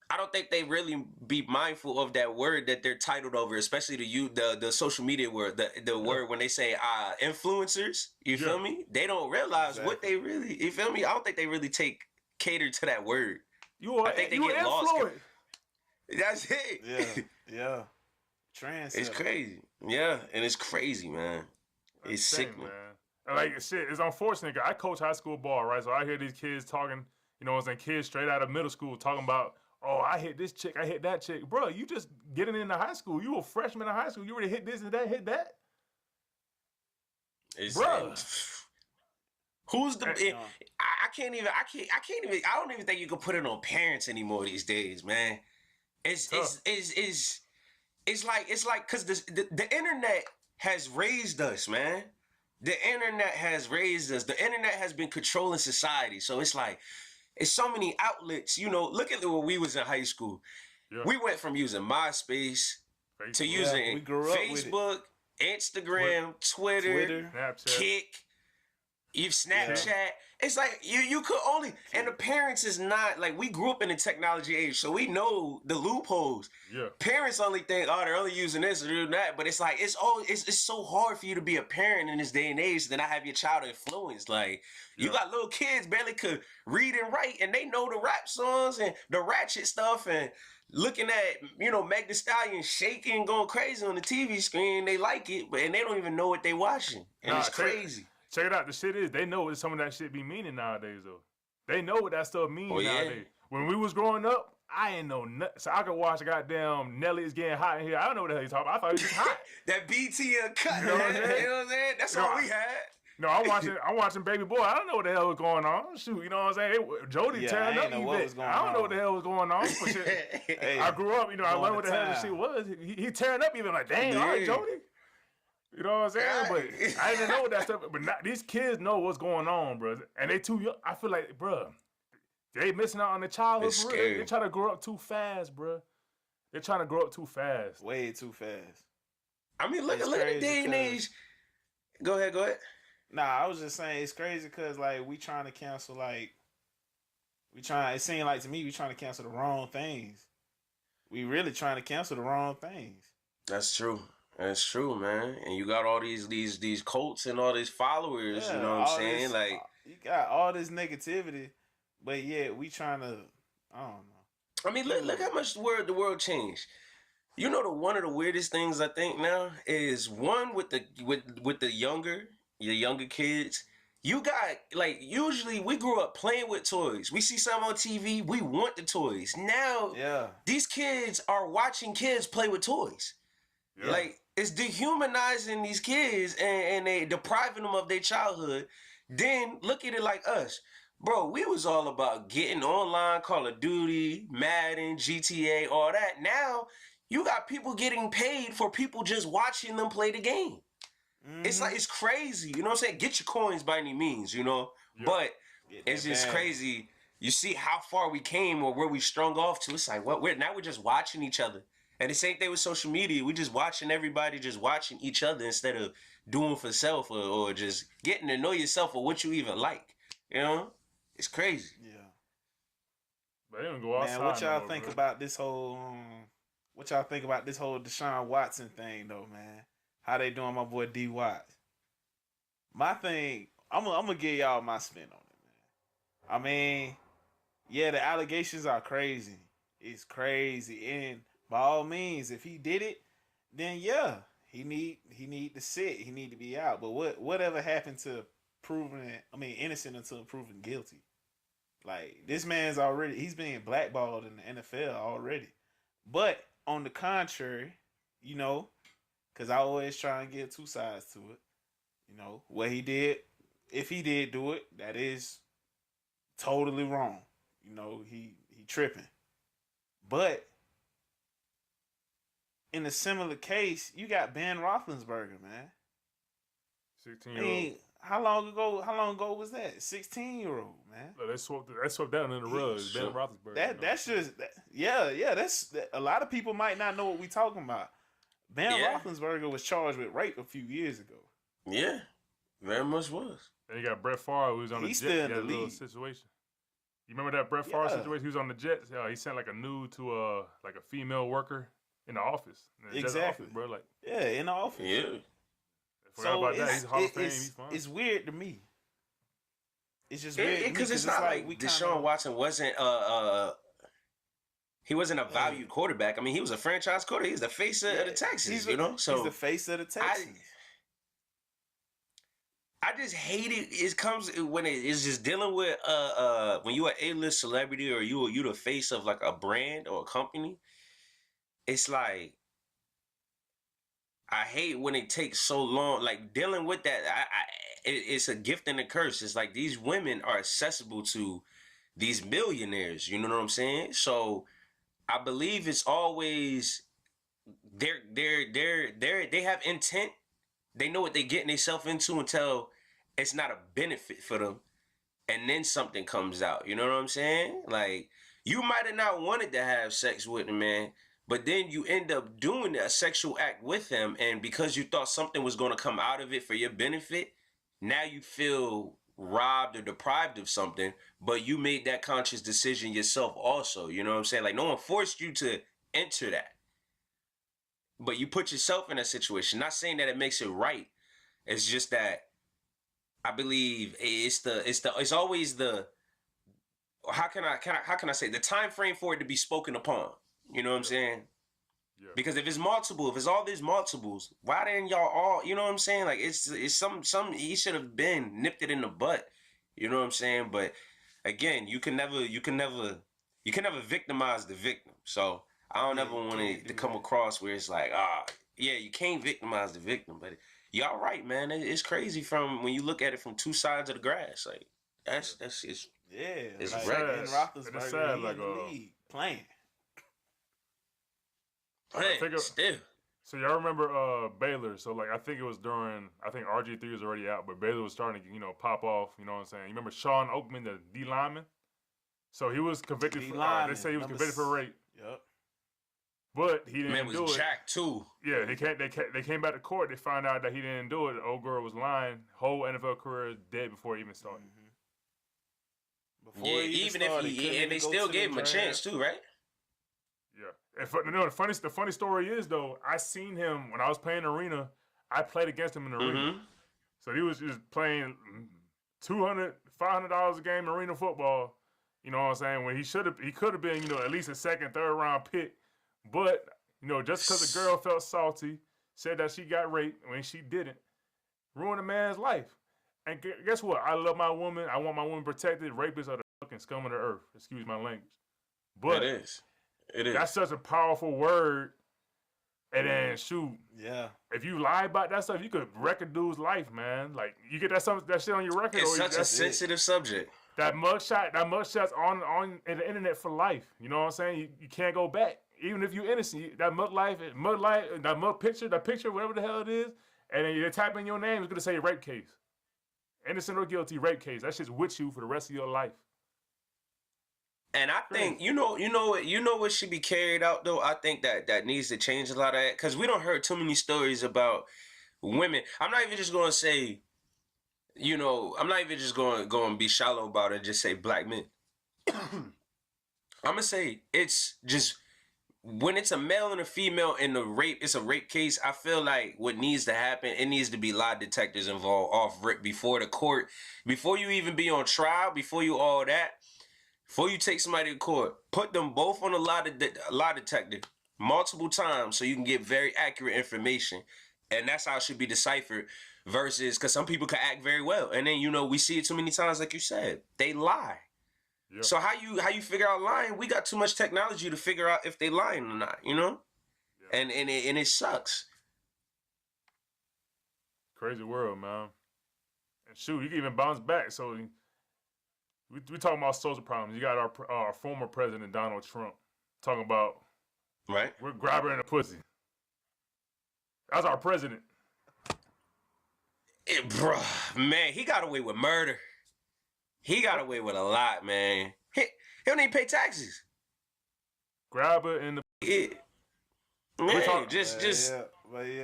I don't think they really be mindful of that word that they're titled over, especially the social media word, the word when they say influencers. You feel me? They don't realize what they really. You feel me? I don't think they really cater to that word. I think they get lost. That's it. Yeah. Trans. It's crazy. Yeah, and it's crazy, man. It's sick, man. Like shit, it's unfortunate. I coach high school ball, right? So I hear these kids talking. You know what I'm saying? Kids straight out of middle school talking about, oh, I hit this chick, I hit that chick. Bro, you just getting into high school. You a freshman in high school. You already hit this and that, hit that. Bro. Who's the? I can't even. I don't even think you can put it on parents anymore these days, man. It's like because the internet has raised us, man. The internet has raised us. The internet has been controlling society. So it's like, it's so many outlets. Look at when we was in high school. Yeah. We went from using MySpace to using Facebook, Instagram, Twitter, Snapchat. Kick, Snapchat. Yeah. It's like you could only, and the parents is not like, we grew up in the technology age, so we know the loopholes. Yeah. Parents only think, oh, they're only using this or doing that, but it's like it's so hard for you to be a parent in this day and age to not have your child influenced. Like you got little kids barely could read and write, and they know the rap songs and the ratchet stuff, and looking at Meg Thee Stallion shaking, going crazy on the TV screen. They like it, and they don't even know what they watching, and it's crazy. Check it out. The shit is, they know what some of that shit be meaning nowadays, though. They know what that stuff means nowadays. When we was growing up, I ain't know nothing. So I could watch a goddamn Nelly is getting hot in here. I don't know what the hell he's talking about. I thought he was just hot. That BT cut. You know what I'm saying? That's all we had. No, I'm watching Baby Boy. I don't know what the hell was going on. Shoot, you know what I'm saying? Jody tearing up Yvette. I don't know what the hell was going on. Hey, I grew up, I learned what the hell this shit was. He tearing up even like, dang, all right, Jody. You know what I'm saying? But I didn't know what that stuff. But these kids know what's going on, bro. And they too young. I feel like, bro, they missing out on their childhood. For real. They trying to grow up too fast, bro. They're trying to grow up too fast. Way too fast. I mean, look at the day and age. Go ahead. Nah, I was just saying it's crazy because like we trying to cancel it seemed like to me we trying to cancel the wrong things. We really trying to cancel the wrong things. That's true. That's true, man. And you got all these cults and all these followers. You Yeah, know what I'm all saying? this, Like, you got all this negativity, but yet we trying to, I don't know. I mean, look how much the world changed. You know, one of the weirdest things I think now is one with the younger kids. You got like usually we grew up playing with toys. We see something on TV, we want the toys. Now, Yeah, these kids are watching kids play with toys. Yeah. Like it's dehumanizing these kids and they depriving them of their childhood. Then look at it like us. Bro, we was all about getting online, Call of Duty, Madden, GTA, all that. Now you got people getting paid for people just watching them play the game. It's like it's crazy. You know what I'm saying? Get your coins by any means, you know. Yeah. But it's just crazy. You see how far we came or where we strung off to. It's like what we're just watching each other. And the same thing with social media. We just watching everybody just watching each other instead of doing for self or just getting to know yourself or what you even like. You know? It's crazy. yeah. But they don't go outside. Man, what y'all no more, think bro. about this whole? What y'all think about this whole Deshaun Watson thing, though, man? How they doing, my boy D. Watts? My thing, I'm gonna give y'all my spin on it, man. I mean, yeah, the allegations are crazy. It's crazy, and by all means, if he did it, then yeah, he need to sit. He need to be out. But whatever happened to proving? I mean, innocent until proven guilty. Like this man's he's being blackballed in the NFL already. But on the contrary, you know, because I always try and get two sides to it. You know, what he did, if he did do it, that is totally wrong. You know, he tripping. But in a similar case, you got Ben Roethlisberger, man. 16-year-old. I mean, how long ago was that? 16-year-old, man. Look, they swept that under the rug. Ben Roethlisberger. That's just that's a lot of people might not know what we talking about. Ben Roethlisberger was charged with rape a few years ago. Yeah, very much was. And you got Brett Favre, who was on the He's Jets. still in He had the a little league. situation. You remember that Brett Favre situation? He was on the Jets. He sent like a nude to like a female worker in the office. In the Jets Exactly, office, bro. Like, yeah, in the office. Yeah. forgot about that. He's Hall of Fame. He's fine. It's weird to me. It's just weird Because it's not like Deshaun Watson wasn't he wasn't a valued quarterback. I mean, he was a franchise quarterback. He's the face of the Texans, you know? So he's the face of the Texans. I just hate it. It comes when it's just dealing with when you an A-list celebrity or you the face of like a brand or a company. It's like I hate when it takes so long. Like dealing with that, it's a gift and a curse. It's like these women are accessible to these millionaires. You know what I'm saying? So I believe it's always they have intent. They know what they're getting themselves into until it's not a benefit for them. And then something comes out. You know what I'm saying? Like, you might have not wanted to have sex with the man, but then you end up doing a sexual act with him. And because you thought something was going to come out of it for your benefit, now you feel robbed or deprived of something, but you made that conscious decision yourself also. You know what I'm saying? Like, no one forced you to enter that. But you put yourself in that situation. Not saying that it makes it right. It's just that I believe it's always the how can I say the time frame for it to be spoken upon. You know what I'm saying? Yeah. Because if it's all these multiples, why didn't y'all all? You know what I'm saying? Like it's some he should have been nipped it in the butt. You know what I'm saying? But again, you can never victimize the victim. So I don't ever want it to come across where it's like, yeah, you can't victimize the victim. But y'all right, man. It's crazy from when you look at it from two sides of the grass. Like that's it's it's like Ben It's Roethlisberger sad, he like, in the league playing. man, still. So y'all remember Baylor? So like I think it was during RG3 was already out, but Baylor was starting to pop off. You know what I'm saying? You remember Sean Oakman, the D lineman? So he was convicted for. They say he was convicted for rape. Yep. But he didn't do it. Jacked too. Yeah, they came back to court. They found out that he didn't do it. The old girl was lying. Whole NFL career dead before he even started. Before even if they still gave him a chance too, right? Yeah, The funny story is though, I seen him when I was playing arena. I played against him in the arena, so he was just playing $200, $500 a game arena football. You know what I'm saying? When he could have been, at least a second, third round pick, but just because a girl felt salty, said that she got raped when she didn't, ruined a man's life. And guess what? I love my woman. I want my woman protected. Rapists are the fucking scum of the earth. Excuse my language. But it is. That's such a powerful word. And then shoot, yeah. If you lie about that stuff, you could wreck a dude's life, man. Like you get that shit on your record. It's such a sensitive subject. That mugshot's on the internet for life. You know what I'm saying? You can't go back, even if you're innocent. That picture, whatever the hell it is, and then you type in your name, it's gonna say rape case, innocent or guilty, rape case. That shit's with you for the rest of your life. And I think you know what should be carried out though. I think that needs to change a lot of that because we don't heard too many stories about women. I'm not even just gonna say, I'm not even just going to be shallow about it and just say black men. I'm gonna say it's just when it's a male and a female in the rape, it's a rape case. I feel like what needs to happen, it needs to be lie detectors involved off rip before the court, before you even be on trial, before you all that. Before you take somebody to court, put them both on a lie detector multiple times so you can get very accurate information. And that's how it should be deciphered versus, because some people can act very well. And then, we see it too many times, like you said, they lie. Yeah. So how you figure out lying? We got too much technology to figure out if they lying or not, Yeah. And it sucks. Crazy world, man. And shoot, you can even bounce back. So we talking about social problems. You got our former president, Donald Trump, talking about, right? We're grabbing in the pussy. That's our president. Bruh, man, he got away with murder. He got away with a lot, man. He don't even pay taxes. Grab her in the pussy. Man,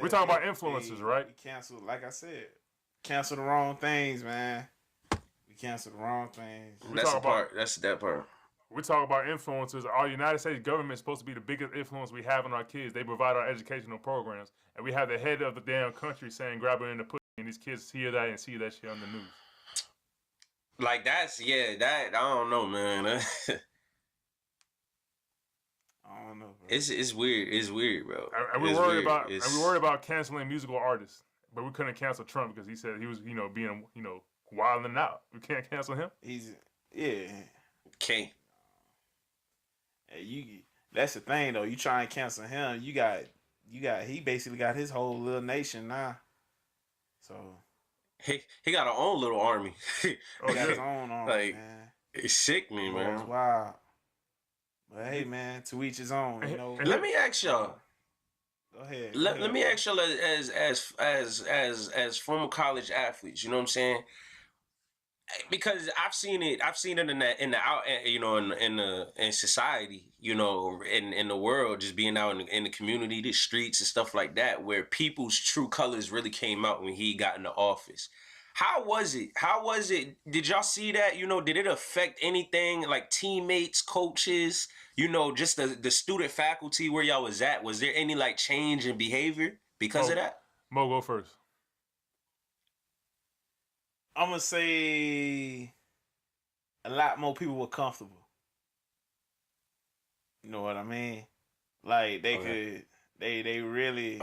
we're talking about influencers, right? We cancel, like I said, cancel the wrong things, man. Cancel the wrong things. That's the part. That's that part. We talk about influencers. Our United States government is supposed to be the biggest influence we have on our kids. They provide our educational programs, and we have the head of the damn country saying "grab her in the pussy," and these kids hear that and see that shit on the news. Like that I don't know, man. I don't know, bro. It's weird. It's weird, bro. And we're worried about canceling musical artists, but we couldn't cancel Trump because he said he was, being, wilding out. We can't cancel him. Can't. Hey, that's the thing though. You try and cancel him, you got. He basically got his whole little nation now. So he got our own little army. He got his own army, man. It's sick, me, man. It's wild. But hey, man, to each his own. Let me ask y'all. Go ahead. Let me ask y'all as former college athletes. You know what I'm saying? Because I've seen it in society, in the world, just being out in the community, the streets and stuff like that, where people's true colors really came out when he got into office. How was it? Did y'all see that? Did it affect anything like teammates, coaches, just the student faculty where y'all was at? Was there any like change in behavior because of that? Mo, go first. I'm gonna say a lot more people were comfortable. You know what I mean? Like they could, they really,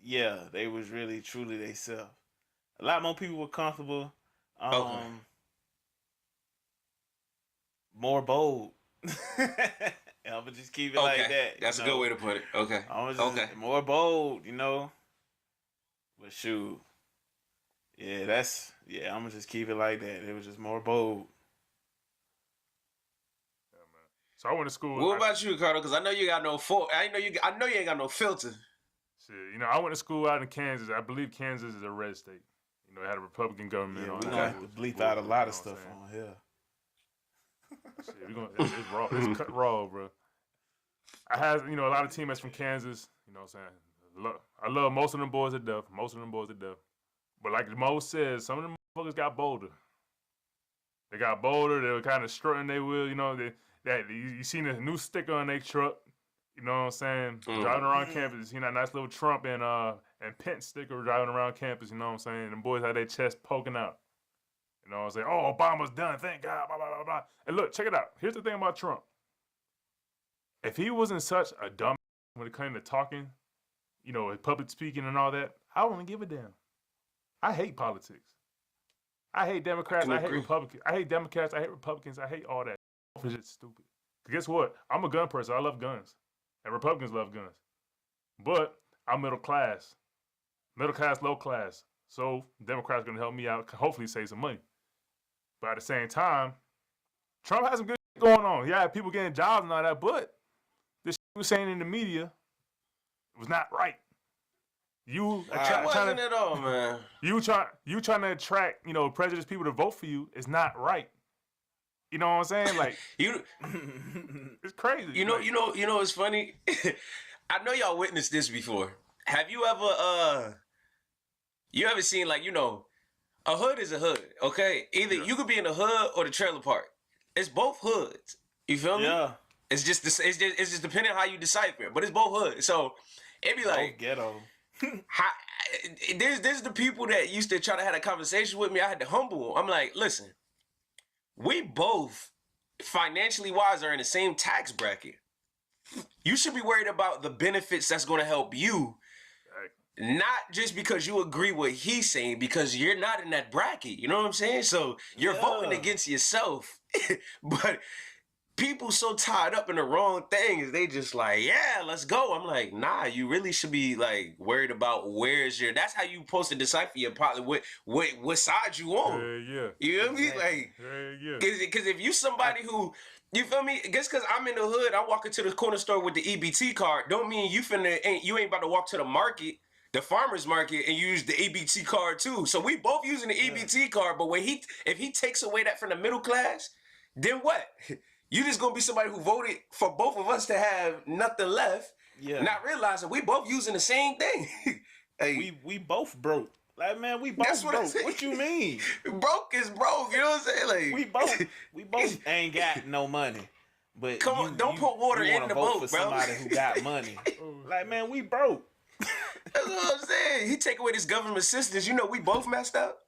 yeah, they was really truly themselves. A lot more people were comfortable. More bold. I'm gonna just keep it like that. That's a good way to put it. Okay. More bold, But shoot. Yeah, I'm gonna just keep it like that. It was just more bold. Yeah, man. So I went to school. What about you, Ricardo? Because I know you got no I know you ain't got no filter. Shit, I went to school out in Kansas. I believe Kansas is a red state. It had a Republican government. Yeah, we're gonna have to bleep out a lot of stuff on here. Shit, it's raw. It's cut raw, bro. I had, a lot of teammates from Kansas. You know what I'm saying? I love most of them boys to death. But like Mo says, some of them motherfuckers got bolder. They were kind of strutting their wheel. You seen a new sticker on their truck. You know what I'm saying? Mm. Driving around campus, you know, nice little Trump and Pence sticker driving around campus. You know what I'm saying? And boys had their chest poking out. You know what I'm saying? Oh, Obama's done. Thank God. Blah blah blah blah. And look, check it out. Here's the thing about Trump. If he wasn't such a dumb when it came to talking, you know, public speaking and all that, I wouldn't give a damn. I hate politics. I hate Democrats. I hate Republicans. I hate Democrats. I hate Republicans. I hate all that. It's just stupid. Guess what? I'm a gun person. I love guns. And Republicans love guns. But I'm middle class. Middle class, low class. So Democrats are going to help me out, hopefully save some money. But at the same time, Trump has some good shit going on. Yeah, people getting jobs and all that, but this shit he was saying in the media was not right. You wasn't at all, man. You trying to attract, you know, prejudiced people to vote for you is not right. You know what I'm saying? Like it's crazy. You know, it's funny. I know y'all witnessed this before. Have you ever seen, like, you know, a hood is a hood, okay? Either you could be in the hood or the trailer park. It's both hoods. You feel me? Yeah. It's just depending on how you decipher it, but it's both hoods. So it'd be like ghetto. There's the people that used to try to have a conversation with me. I had to humble them. I'm like, listen, we both financially wise are in the same tax bracket. You should be worried about the benefits that's going to help you. Not just because you agree with he's saying, because you're not in that bracket. You know what I'm saying? So you're voting against yourself. But people so tied up in the wrong things, they just like, yeah, let's go. I'm like, nah, you really should be like worried about that's how you supposed to decipher your partner, what side you on. Yeah. You know what I mean? Like, because if you somebody who, you feel me? Just because I'm in the hood, I walk into the corner store with the EBT card, don't mean you ain't about to walk to the market, the farmer's market, and use the EBT card too. So we both using the EBT card, but if he takes away that from the middle class, then what? You just gonna be somebody who voted for both of us to have nothing left, not realizing we both using the same thing. Hey, we both broke. Like, man, we both broke. What you mean? Broke is broke. You know what I'm saying? Like we both ain't got no money. But come on, don't put water in the boat, for bro. Somebody who got money. Like, man, we broke. That's what I'm saying. He take away this government assistance. You know, we both messed up.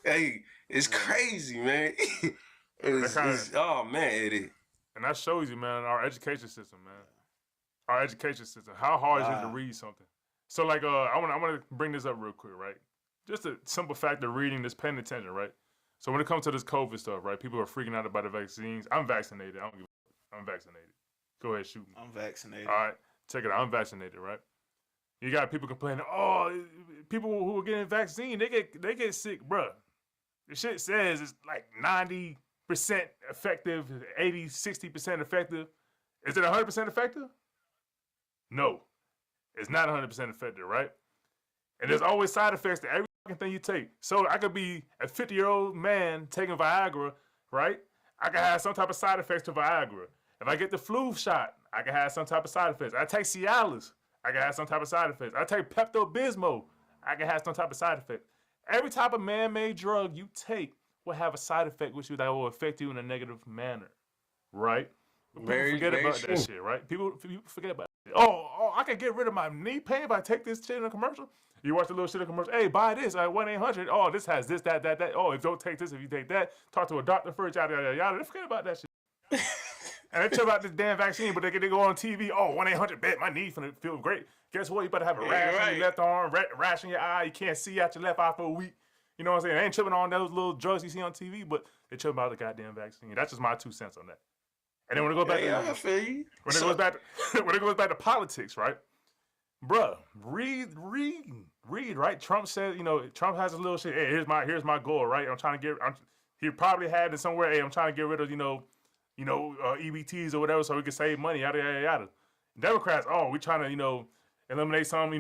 Hey, it's crazy, man. Oh man, it is. And that shows you, man, our education system, man. Our education system. How hard is it to read something? So, like, I want to bring this up real quick, right? Just a simple fact of reading, this, paying attention, right? So when it comes to this COVID stuff, right? People are freaking out about the vaccines. I'm vaccinated. I'm vaccinated. Go ahead, shoot me. I'm vaccinated. All right, check it out. I'm vaccinated, right? You got people complaining, oh, people who are getting vaccine, they get sick, bruh. The shit says it's like 90% effective, 80, 60% effective. Is it 100% effective? No. It's not 100% effective, right? And there's always side effects to every fucking thing you take. So I could be a 50-year-old man taking Viagra, right? I could have some type of side effects to Viagra. If I get the flu shot, I could have some type of side effects. I take Cialis, I could have some type of side effects. I take Pepto-Bismol, I could have some type of side effects. Every type of man-made drug you take will have a side effect with you that will affect you in a negative manner, right? People forget about that shit, right? People forget about it. Oh, I can get rid of my knee pain if I take this shit in a commercial. You watch the little shit in a commercial. Hey, buy this at 1-800. Oh, this has this, that. Oh, if you don't take this, if you take that, talk to a doctor first, yada, yada, yada. They forget about that shit. And they talk about this damn vaccine, but they go on TV. Oh, 1-800, bet my knee's gonna feel great. Guess what? You better have a rash on your left arm, rash in your eye. You can't see out your left eye for a week. You know what I'm saying? They ain't tripping on those little drugs you see on TV, but they tripping about the goddamn vaccine. That's just my 2 cents on that. And then when it goes back when it goes back to politics, right? Bruh, read, right? Trump said, Trump has a little shit. Hey, here's my goal, right? He probably had it somewhere. Hey, I'm trying to get rid of, EBTs or whatever, so we can save money, yada, yada, yada. Democrats, we trying to, eliminate some,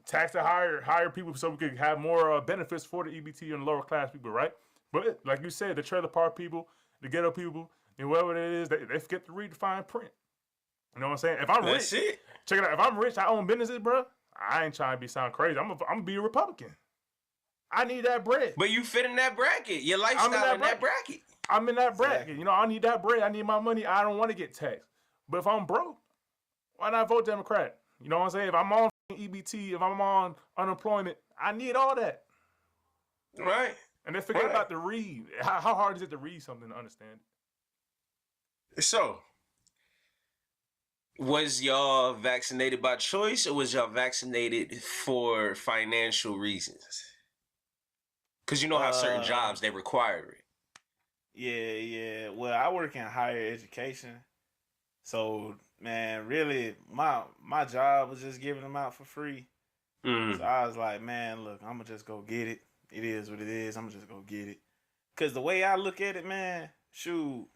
tax the higher people so we could have more benefits for the EBT and lower class people, right? But like you said, the trailer park people, the ghetto people, and whatever it is, they forget to read the fine print. You know what I'm saying? If I'm rich, check it out. If I'm rich, I own businesses, bro. I ain't trying to sound crazy. I'm gonna be a Republican. I need that bread. But you fit in that bracket. Your lifestyle in that bracket. I'm in that bracket. I need that bread. I need my money. I don't want to get taxed. But if I'm broke, why not vote Democrat? You know what I'm saying? If I'm on EBT, if I'm on unemployment, I need all that. Right. And then forget about the read. How hard is it to read something to understand it? So, was y'all vaccinated by choice or was y'all vaccinated for financial reasons? Because you know how certain jobs, they require it. Yeah. Well, I work in higher education. So, man, really, my job was just giving them out for free. So I was like, man, look, I'm going to just go get it. It is what it is. I'm going to just go get it. Because the way I look at it, man, shoot,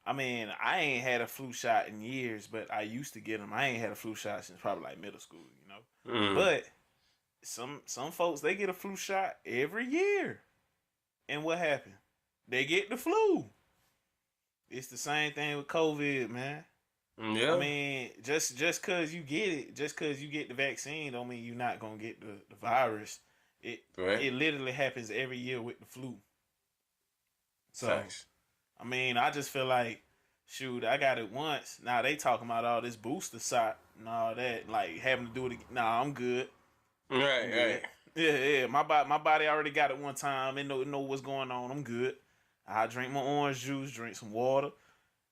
I mean, I ain't had a flu shot in years, but I used to get them. I ain't had a flu shot since probably like middle school, you know. But some folks, they get a flu shot every year. And what happened? They get the flu. It's the same thing with COVID, man. Yeah. I mean, just because you get it, just because you get the vaccine don't mean you're not going to get the virus. It literally happens every year with the flu. So, thanks. I mean, I just feel like, shoot, I got it once. Now they talking about all this booster shot and all that, like having to do it again. Nah, I'm good. Right. Yeah. My body already got it one time. It know what's going on. I'm good. I drink my orange juice, drink some water,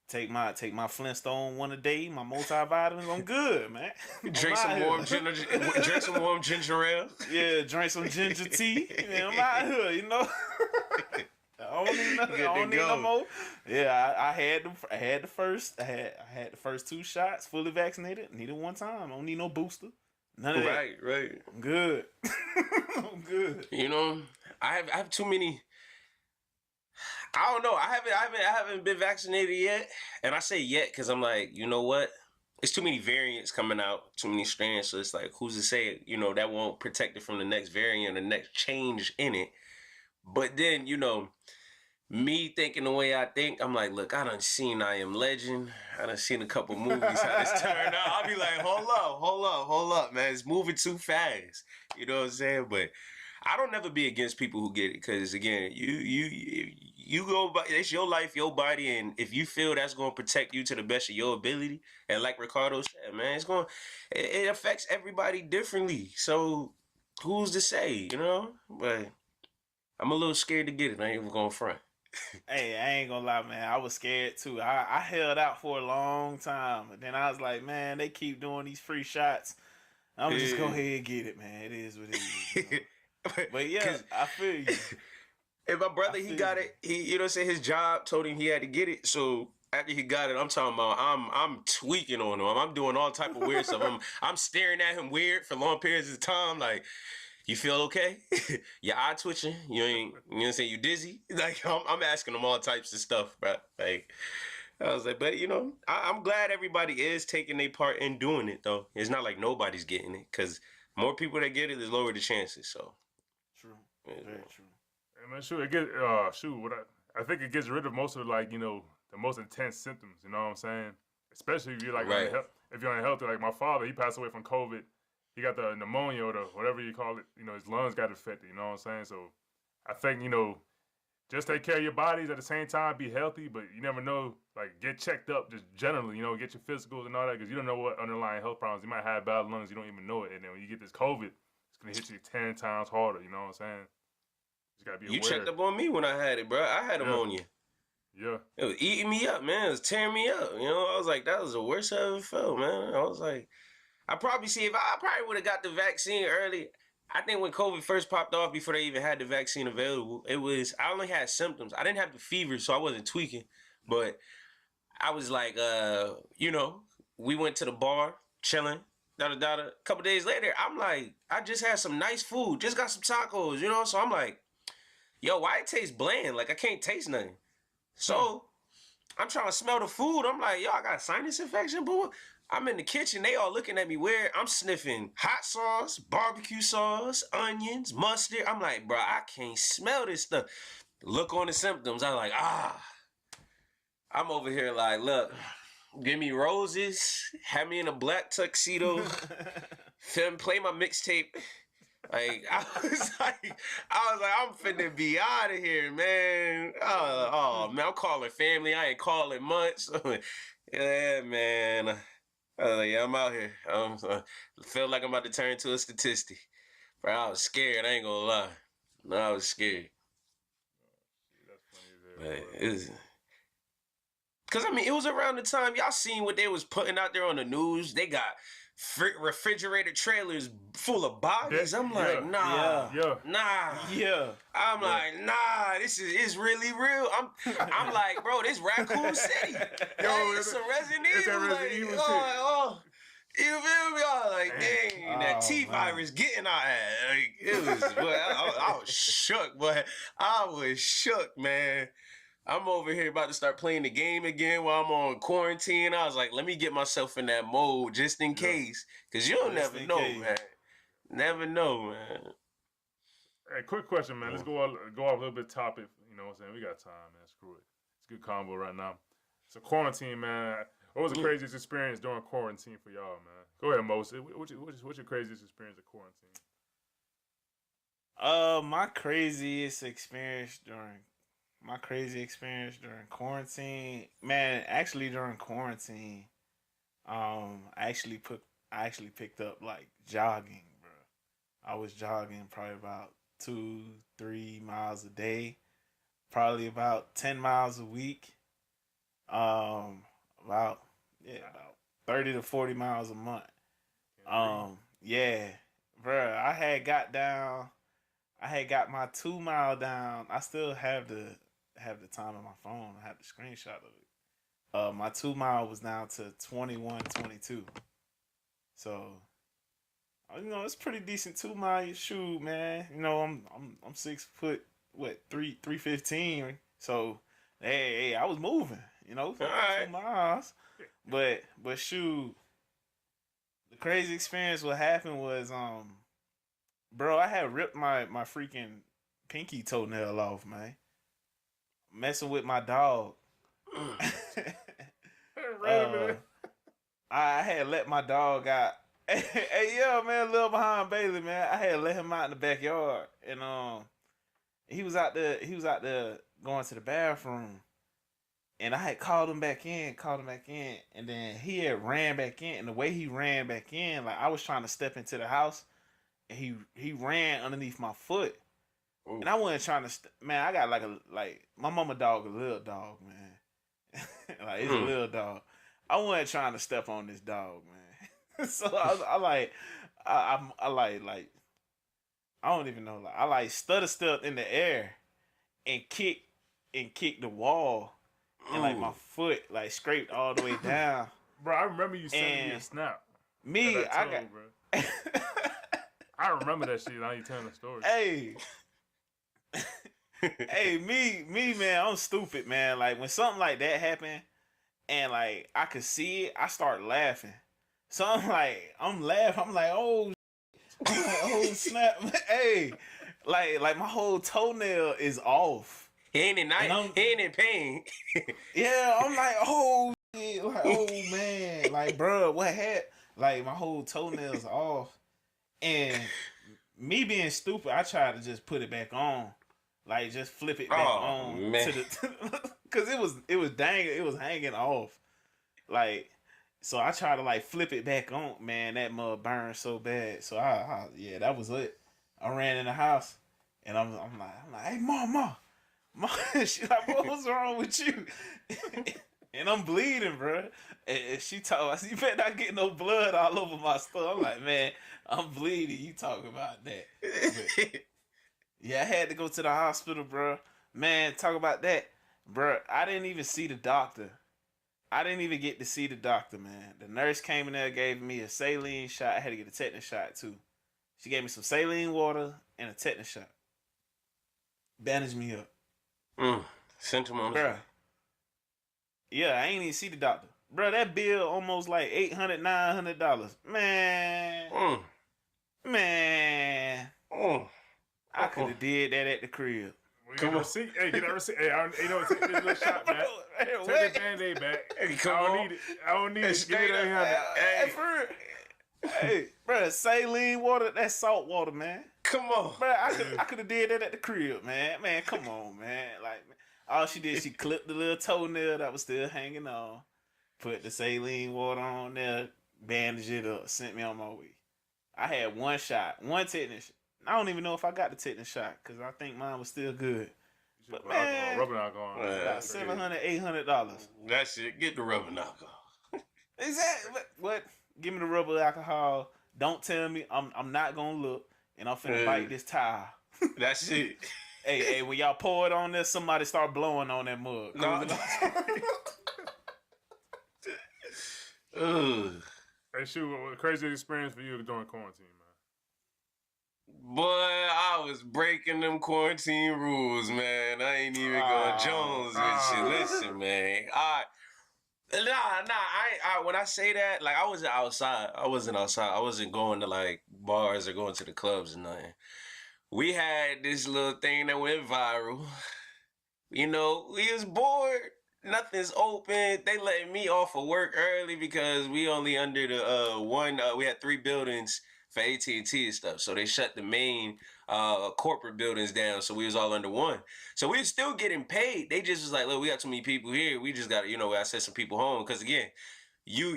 take my Flintstone one a day, my multivitamins. I'm good, man. Drink some warm ginger ale. Yeah, drink some ginger tea. Man, I'm out here, you know. I don't need nothing. I don't need no more. Yeah, I had the first 2 shots, fully vaccinated. Needed one time. I don't need no booster. None of that. Right. I'm good. I'm good. You know, I have too many. I don't know. I haven't been vaccinated yet, and I say yet because I'm like, you know what? It's too many variants coming out, too many strands. So it's like, who's to say, you know, that won't protect it from the next variant, the next change in it. But then, you know, me thinking the way I think, I'm like, look, I done seen I Am Legend. I done seen a couple movies how this turned out. I'll be like, hold up, man. It's moving too fast. You know what I'm saying? But I don't never be against people who get it because, again, you go by, it's your life, your body, and if you feel that's going to protect you to the best of your ability, and like Ricardo said, man, it affects everybody differently. So who's to say, you know? But I'm a little scared to get it. I ain't even going front. Hey, I ain't gonna lie, man. I was scared too. I held out for a long time, and then I was like, man, they keep doing these free shots. I'm gonna just go ahead and get it, man. It is what it is. You know? But yeah, I feel you. And my brother, he got it. He, you know what I'm saying? His job told him he had to get it. So after he got it, I'm talking about I'm tweaking on him. I'm doing all type of weird stuff. I'm staring at him weird for long periods of time. Like, you feel okay? Your eye twitching? You know what I'm saying? You dizzy? Like, I'm asking him all types of stuff, bro. Like, I was like, but you know, I'm glad everybody is taking their part in doing it, though. It's not like nobody's getting it, because more people that get it, there's lower the chances. So true, very true. And man, I think it gets rid of most of the most intense symptoms. You know what I'm saying? Especially if you're like if you're unhealthy. Like my father, he passed away from COVID. He got the pneumonia or the whatever you call it. You know, his lungs got affected. You know what I'm saying? So I think, you know, just take care of your bodies at the same time, be healthy, but you never know. Like, get checked up just generally, you know, get your physicals and all that, because you don't know what underlying health problems. You might have bad lungs, you don't even know it. And then when you get this COVID, it's going to hit you 10 times harder, you know what I'm saying? You just got to be aware. You checked up on me when I had it, bro. I had pneumonia. Yeah. It was eating me up, man. It was tearing me up. You know, I was like, that was the worst I ever felt, man. I was like, I probably would have got the vaccine early. I think when COVID first popped off, before they even had the vaccine available, I only had symptoms. I didn't have the fever, so I wasn't tweaking. But I was like, you know, we went to the bar, chilling, A couple days later, I'm like, I just had some nice food, just got some tacos, you know? So I'm like, yo, why it tastes bland? Like, I can't taste nothing. So I'm trying to smell the food. I'm like, yo, I got a sinus infection, boo. I'm in the kitchen. They all looking at me weird. I'm sniffing hot sauce, barbecue sauce, onions, mustard. I'm like, bro, I can't smell this stuff. Look on the symptoms. I'm like, I'm over here like, look, give me roses, have me in a black tuxedo, play my mixtape. Like, I was like, I'm finna be out of here, man. Oh, man, I'm calling family. I ain't calling months. Yeah, man. Yeah, I'm out here. Feel like I'm about to turn into a statistic. Bro, I was scared. I ain't gonna lie. No, I was scared. That's funny as hell, But bro. it was, cause I mean, it was around the time y'all seen what they was putting out there on the news. They got refrigerator trailers full of bodies. I'm like, Yeah. nah, Yeah. nah. Yeah. I'm Yeah. like, nah, this is it's really real. I'm like, bro, this Raccoon City. Yo, Hey, it's some Resident it's that Evil. Resident Like, Evil shit. oh, you feel me? I was like, Damn. dang, that Oh, T man. virus getting our ass. Like, it was, boy, I was shook, boy. I was shook, man. I'm over here about to start playing the game again while I'm on quarantine. I was like, let me get myself in that mode just in case. Because you'll Just never in know, case. man. Never know, man. Hey, quick question, man. Let's go off a little bit topic. You know what I'm saying? We got time, man. Screw it. It's a good combo right now. So quarantine, man. What was the craziest experience during quarantine for y'all, man? Go ahead, Mos. What's your craziest experience of quarantine? My crazy experience during quarantine, man. Actually, during quarantine, I actually picked up like jogging, bro. I was jogging probably about 2-3 miles a day, probably about 10 miles a week. About 30 to 40 miles a month. Yeah, bro. I had got my 2 mile down. I still have the time on my phone. I have the screenshot of it. My 2 mile was down to 21:22. So, it's pretty decent 2 mile shoot, man. I'm 6 foot, what, 315. So, hey, I was moving, for All right. 2 miles. But shoot, the crazy experience what happened was bro, I had ripped my freaking pinky toenail off, man. Messing with my dog. I had let my dog out. Hey, yeah, man, little behind Bailey, man. I had let him out in the backyard, and he was out there going to the bathroom, and I had called him back in, and then he had ran back in, and the way he ran back in, like I was trying to step into the house, and he ran underneath my foot. Ooh. And I wasn't trying to, man. I got like my mama dog, a little dog, man. Like it's a little dog. I wasn't trying to step on this dog, man. So I like I don't even know. Like I like stutter step in the air and kick the wall, and like my foot like scraped all the way down. Bro, I remember you sending me a snap. Me, of that toe, bro. I remember that shit. Now you telling the story. Hey. Hey, me, man, I'm stupid, man. Like when something like that happen, and like I could see it, I start laughing. So I'm laughing. I'm like, oh, snap. Hey, like my whole toenail is off. He ain't in pain. Yeah, I'm like, oh, shit. Like, oh man, like, bro, what happened? Like my whole toenail's off, and me being stupid, I tried to just put it back on. Like just flip it back on, man. to the, cause it was hanging off. Like, so I tried to like flip it back on. Man, that mud burned so bad. So yeah, that was it. I ran in the house, and I'm like, hey, mom. She like, what's wrong with you? And I'm bleeding, bro. And she told us, you better not get no blood all over my stuff. I'm like, man, I'm bleeding. You talking about that? But, yeah, I had to go to the hospital, bro. Man, talk about that, bro. I didn't even see the doctor. I didn't even get to see the doctor, man. The nurse came in there, gave me a saline shot. I had to get a tetanus shot too. She gave me some saline water and a tetanus shot. Bandaged me up. Sentimental. Bro. Yeah, I ain't even see the doctor. Bro, that bill almost like $800, $900. Man. Man. I could have did that at the crib. Well, get a receipt. Hey, get that receipt. Hey, take this little shot back. Take the Band-Aid back. Hey, I don't need it. Give me that $800. Hey, bro, saline water, that's salt water, man. Come on. Bro, I could have did that at the crib, man. Man, come on, man. Like, all she did, she clipped the little toenail that was still hanging on, put the saline water on there, bandaged it up, sent me on my way. I had one shot, one tetanus. I don't even know if I got the tetanus shot because I think mine was still good. But man, rubbing alcohol. about $700, $800. That shit, get the rubbing alcohol. Exactly. What? Give me the rubber alcohol. Don't tell me I'm not gonna look, and I'm finna bite this towel. That's it. Hey, when y'all pour it on there, somebody start blowing on that mug. No. Hey, shoot, what a crazy experience for you during quarantine, man. Boy, I was breaking them quarantine rules, man. I ain't even going Jones with shit. Listen, man. When I say that, like, I wasn't outside. I wasn't going to, like, bars or going to the clubs or nothing. We had this little thing that went viral. You know, we was bored. Nothing's open. They letting me off of work early because we only under the we had 3 buildings for AT&T and stuff. So they shut the main corporate buildings down. So we was all under one. So we was still getting paid. They just was like, look, we got too many people here. We just got to, I sent some people home. Because again, you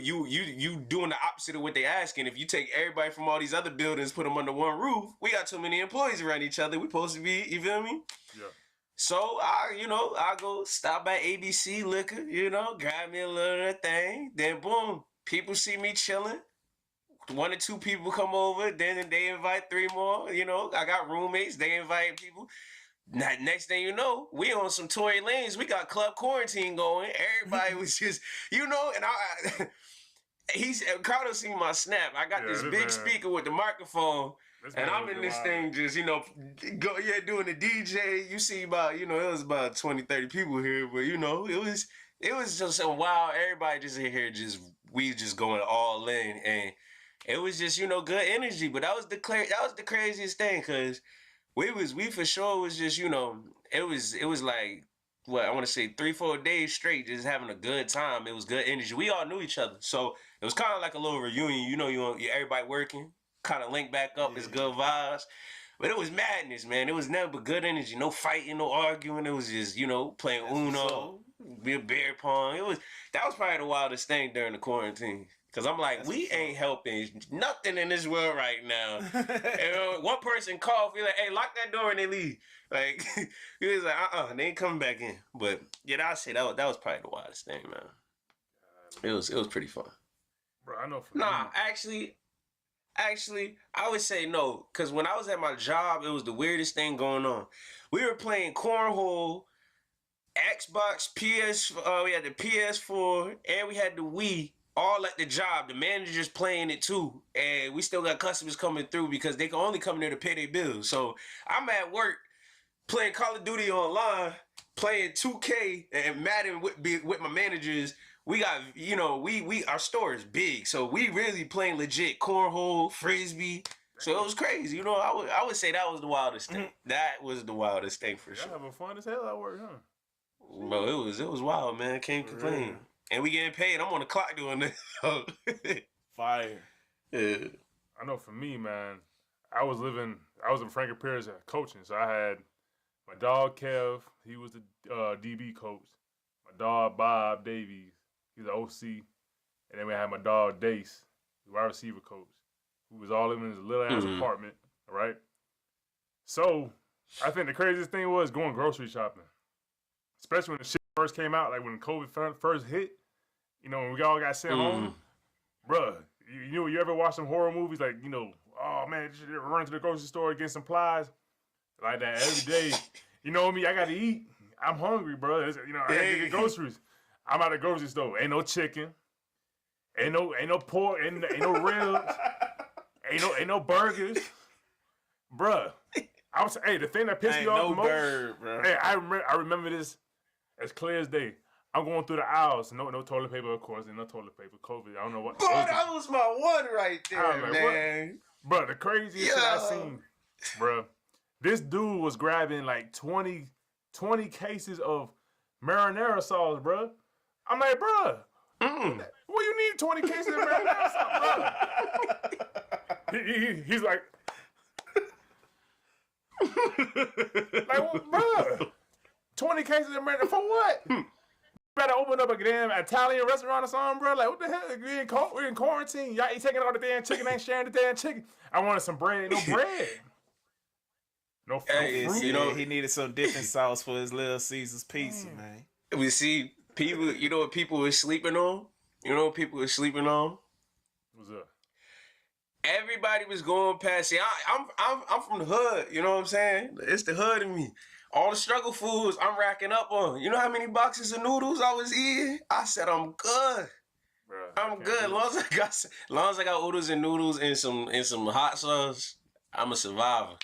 doing the opposite of what they asking. If you take everybody from all these other buildings, put them under one roof, we got too many employees around each other. We supposed to be, you feel me? Yeah. So I go stop at ABC Liquor, grab me a little thing. Then boom, people see me chilling. 1 or 2 people come over, then they invite 3 more. I got roommates, they invite people. Next thing you know, we on some Tory Lanes. We got club quarantine going. Everybody was just, and Ricardo seen my snap. I got this big speaker with the microphone. And I'm in this thing just, doing the DJ. You see about, it was about 20, 30 people here. But, it was just so wild. Everybody just in here we just going all in. And it was just, good energy. But that was the craziest thing because we for sure was just, it was like, I want to say 3-4 days straight just having a good time. It was good energy. We all knew each other. So it was kind of like a little reunion. Everybody working. Kind of link back up. It's good vibes, but it was madness, man. It was never but good energy. No fighting, no arguing. It was just playing Uno, beer pong. That was probably the wildest thing during the quarantine. Cause I'm like, we ain't helping nothing in this world right now. And one person called, we like, hey, lock that door and they leave. Like he was like, they ain't coming back in. But yeah, I'll say that was probably the wildest thing, man. It was pretty fun. Bro, I know. Actually, I would say no, because when I was at my job, it was the weirdest thing going on. We were playing cornhole, Xbox, we had the PS4, and we had the Wii, all at the job. The manager's playing it too, and we still got customers coming through because they can only come in there to pay their bills. So I'm at work playing Call of Duty online, playing 2K and Madden with my managers. We got, our store is big, so we really playing legit cornhole, frisbee. So it was crazy. I would say that was the wildest thing. That was the wildest thing for sure. Y'all having fun as hell at work, huh? Bro, it was wild, man. Can't complain. And we getting paid. I'm on the clock doing this. Fire. Yeah. I know for me, man, I was in Franklin Pierce coaching, so I had my dog Kev, he was the DB coach. My dog Bob Davies, he's the OC. And then we had my dog Dace, the wide receiver coach, who was all living in his little ass apartment, all right? So I think the craziest thing was going grocery shopping. Especially when the shit first came out, like when COVID first hit, when we all got sent home. Bruh, you ever watch some horror movies like, oh man, run to the grocery store, get some supplies. Like that every day. You know me, I gotta eat. I'm hungry, bro. I gotta get groceries. I'm at the grocery store. Ain't no chicken. Ain't no pork. Ain't no ribs. Ain't no burgers. Bruh. The thing that pissed me off the most. Bird, bro. Hey, I remember this as clear as day. I'm going through the aisles. No toilet paper, of course. And no toilet paper. COVID. I don't know what. Bro, that was my one right there, like, man. Bro, the craziest shit I seen, bro. This dude was grabbing like 20 cases of marinara sauce, bro. I'm like, bro, what you need 20 cases of marinara sauce, bro? He's like, bro, 20 cases of marinara for what? better open up a damn Italian restaurant or something, bro. Like, what the hell? We're in quarantine. Y'all ain't taking all the damn chicken, ain't sharing the damn chicken. I wanted some bread. No bread. No fruit. You know, he needed some dipping sauce for his Little Caesars pizza, man. We see people, you know what people were sleeping on? You know what people were sleeping on? What's up? Everybody was going past. See, I'm from the hood. You know what I'm saying? It's the hood in me. All the struggle foods I'm racking up on. You know how many boxes of noodles I was eating? I said I'm good. Bruh, I'm good. As long as I got oodles and noodles and some hot sauce, I'm a survivor.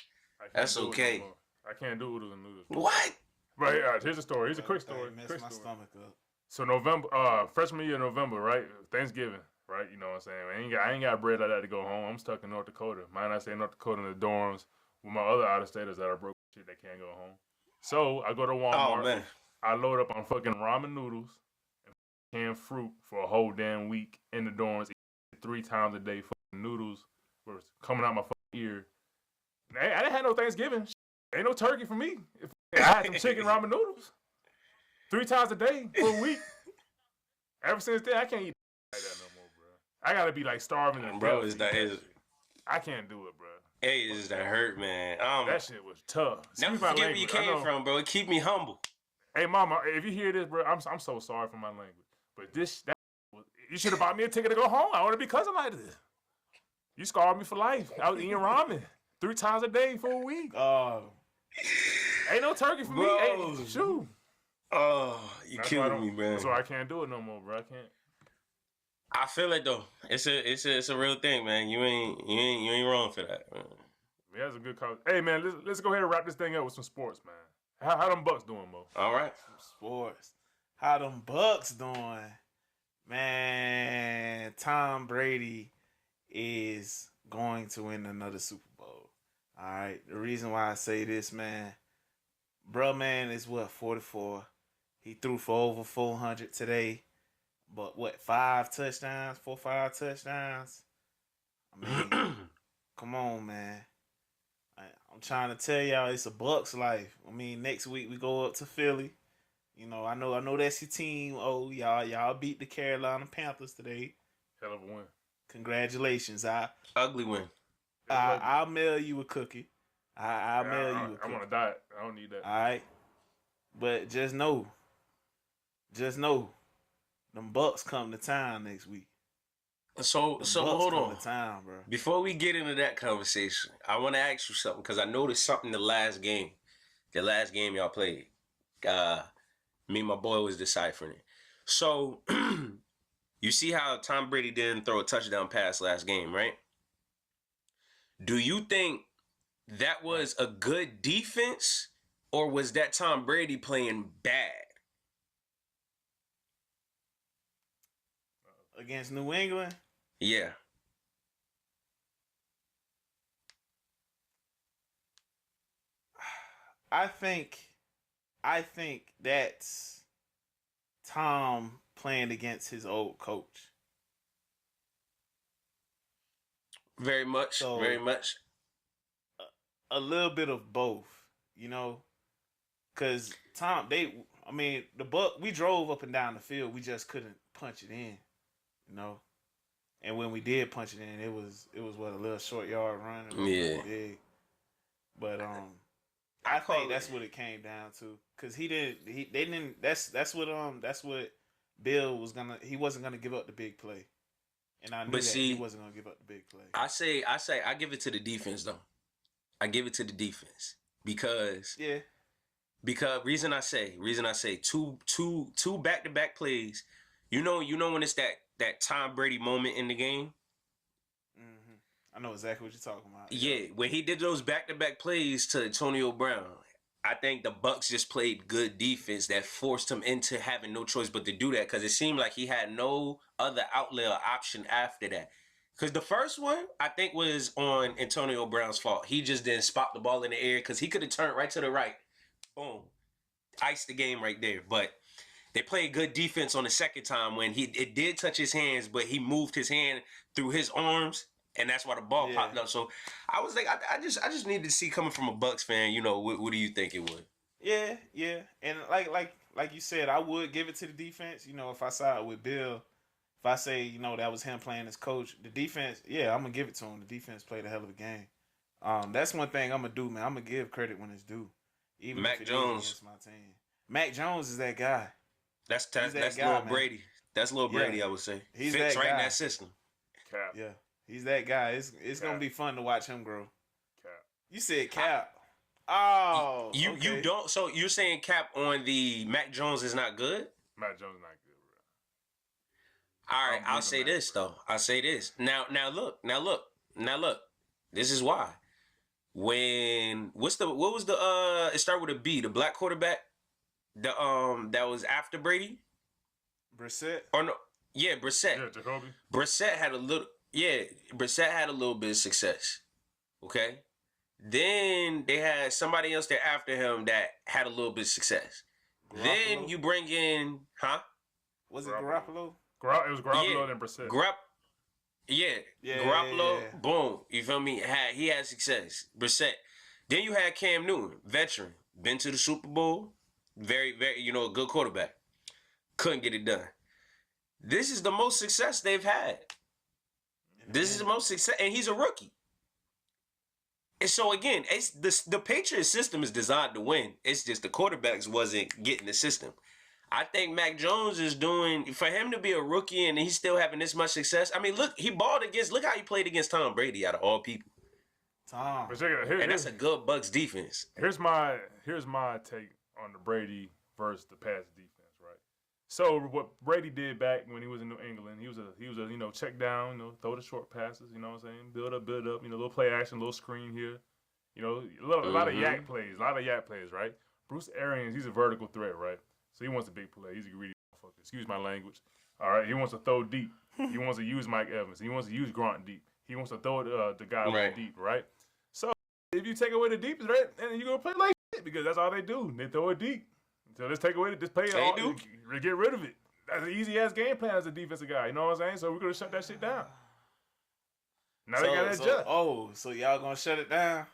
That's okay. No, I can't do oodles and noodles. What? Right, here's a story. Here's a quick story. Messed my stomach up. So November, freshman year, November, right? Thanksgiving, right? You know what I'm saying? I ain't got bread like that to go home. I'm stuck in North Dakota. Mind I say North Dakota in the dorms with my other out-of-staters that are broke shit that can't go home. So I go to Walmart. Oh, man. I load up on fucking ramen noodles and canned fruit for a whole damn week in the dorms. 3 times a day. Fucking noodles were coming out my fucking ear. I didn't have no Thanksgiving. Ain't no turkey for me. I had some chicken ramen noodles 3 times a day for a week. Ever since then, I can't eat like that no more, bro. I gotta be like starving and bro. I can't do it, bro. Hey, it's that hurt, man. That shit was tough. Never forget where you came from, bro. It keep me humble. Hey, mama, if you hear this, bro, I'm so sorry for my language, but you should have bought me a ticket to go home. I want to be cousin like this. You scarred me for life. I was eating ramen 3 times a day for a week. Ain't no turkey for me. Hey, shoot. Oh, you killing me, man. So I can't do it no more, bro. I can't. I feel it though. It's a real thing, man. You ain't wrong for that, man. Yeah, that's a good call. Hey, man, let's go ahead and wrap this thing up with some sports, man. How them Bucks doing, Mo? All right. Some sports. How them Bucks doing? Man, Tom Brady is going to win another Super Bowl. All right. The reason why I say this, man, is 44. He threw for over 400 today. But 5 touchdowns? 4-5 touchdowns? I mean, come on, man. I'm trying to tell y'all it's a Bucks life. I mean, next week we go up to Philly. You know, I know that's your team. Oh, y'all beat the Carolina Panthers today. Hell of a win. Congratulations. Ugly win. I'll mail you a cookie. I'll mail you a cookie. I'm on a diet. I don't need that. All right. But just know, them Bucks come to town next week. So hold on. To town, bro. Before we get into that conversation, I want to ask you something because I noticed something the last game y'all played. Me and my boy was deciphering it. So you see how Tom Brady didn't throw a touchdown pass last game, right? Do you think that was a good defense or was that Tom Brady playing bad? Against New England? Yeah. I think that's Tom playing against his old coach. Very much. Very much. A little bit of both, you know, because we drove up and down the field. We just couldn't punch it in, you know. And when we did punch it in, it was a little short yard run. Yeah. Big. But I think that's what it came down to, because that's what Bill was he wasn't gonna give up the big play, and I knew he wasn't gonna give up the big play. I give it to the defense though. I give it to the defense because reason I say two back-to-back plays. You know when it's that Tom Brady moment in the game. Mm-hmm. I know exactly what you're talking about. Yeah, when he did those back-to-back plays to Antonio Brown, I think the Bucks just played good defense that forced him into having no choice but to do that, because it seemed like he had no other outlet or option after that. Because the first one, I think, was on Antonio Brown's fault. He just didn't spot the ball in the air because he could have turned right to the right. Boom. Iced the game right there. But they played good defense on the second time when it did touch his hands, but he moved his hand through his arms, and that's why the ball popped up. So I was like, I just needed to see, coming from a Bucks fan, you know, what do you think it would? Yeah, and like you said, I would give it to the defense. You know, if I saw it with Bill, if I say that was him playing as coach, the defense, yeah, I'm gonna give it to him. The defense played a hell of a game. That's one thing I'm gonna do, man. I'm gonna give credit when it's due, even Mac if it Jones. is against my team. Mac Jones is that guy. That's that that's guy, Lil man. Brady. That's Lil Brady, Yeah. I would say. He's Fits that right in guy. that system. Cap. Yeah, he's that guy. It's gonna be fun to watch him grow. Cap. You said Cap. Oh, You okay. don't. So you're saying Cap on the Mac Jones is not good? Mac Jones not good, All right, I'm I'll say believing this that, bro. though. I'll say this. Now look. This is why. When what was the it started with a B, the black quarterback, that was after Brady? Brissett. Or no, yeah, Brissett. Yeah, Jacoby. Brissett had a little bit of success. Okay? Then they had somebody else there after him that had a little bit of success. Then Garoppolo? you bring in, Was it Garoppolo? It was Garoppolo Yeah. and Brissett. Yeah, Yeah, Garoppolo, yeah. boom. You feel me? He had success. Brissett. Then you had Cam Newton, veteran, been to the Super Bowl, very, very, a good quarterback. Couldn't get it done. This is the most success they've had. This is the most success, and he's a rookie. And so again, it's the Patriots system is designed to win. It's just the quarterbacks wasn't getting the system. I think Mac Jones is doing, for him to be a rookie and he's still having this much success. I mean, look how he played against Tom Brady out of all people. Tom. But check it out. And that's a good Bucks defense. Here's my take on the Brady versus the pass defense, right? So what Brady did back when he was in New England, he was a check down, throw the short passes, you know what I'm saying? Build up, little play action, little screen here. A lot of yak plays, right? Bruce Arians, he's a vertical threat, right? So he wants a big play. He's a greedy motherfucker. Excuse my language. All right, he wants to throw deep. He wants to use Mike Evans. He wants to use Grant deep. He wants to throw the guy Right. deep, right? So if you take away the deep, right, and you're gonna play like shit because that's all they do. They throw it deep. So let's take away just play it They all. do. Get rid of it. That's an easy ass game plan as a defensive guy. You know what I'm saying? So we're gonna shut that shit down. Now they gotta adjust. So y'all gonna shut it down?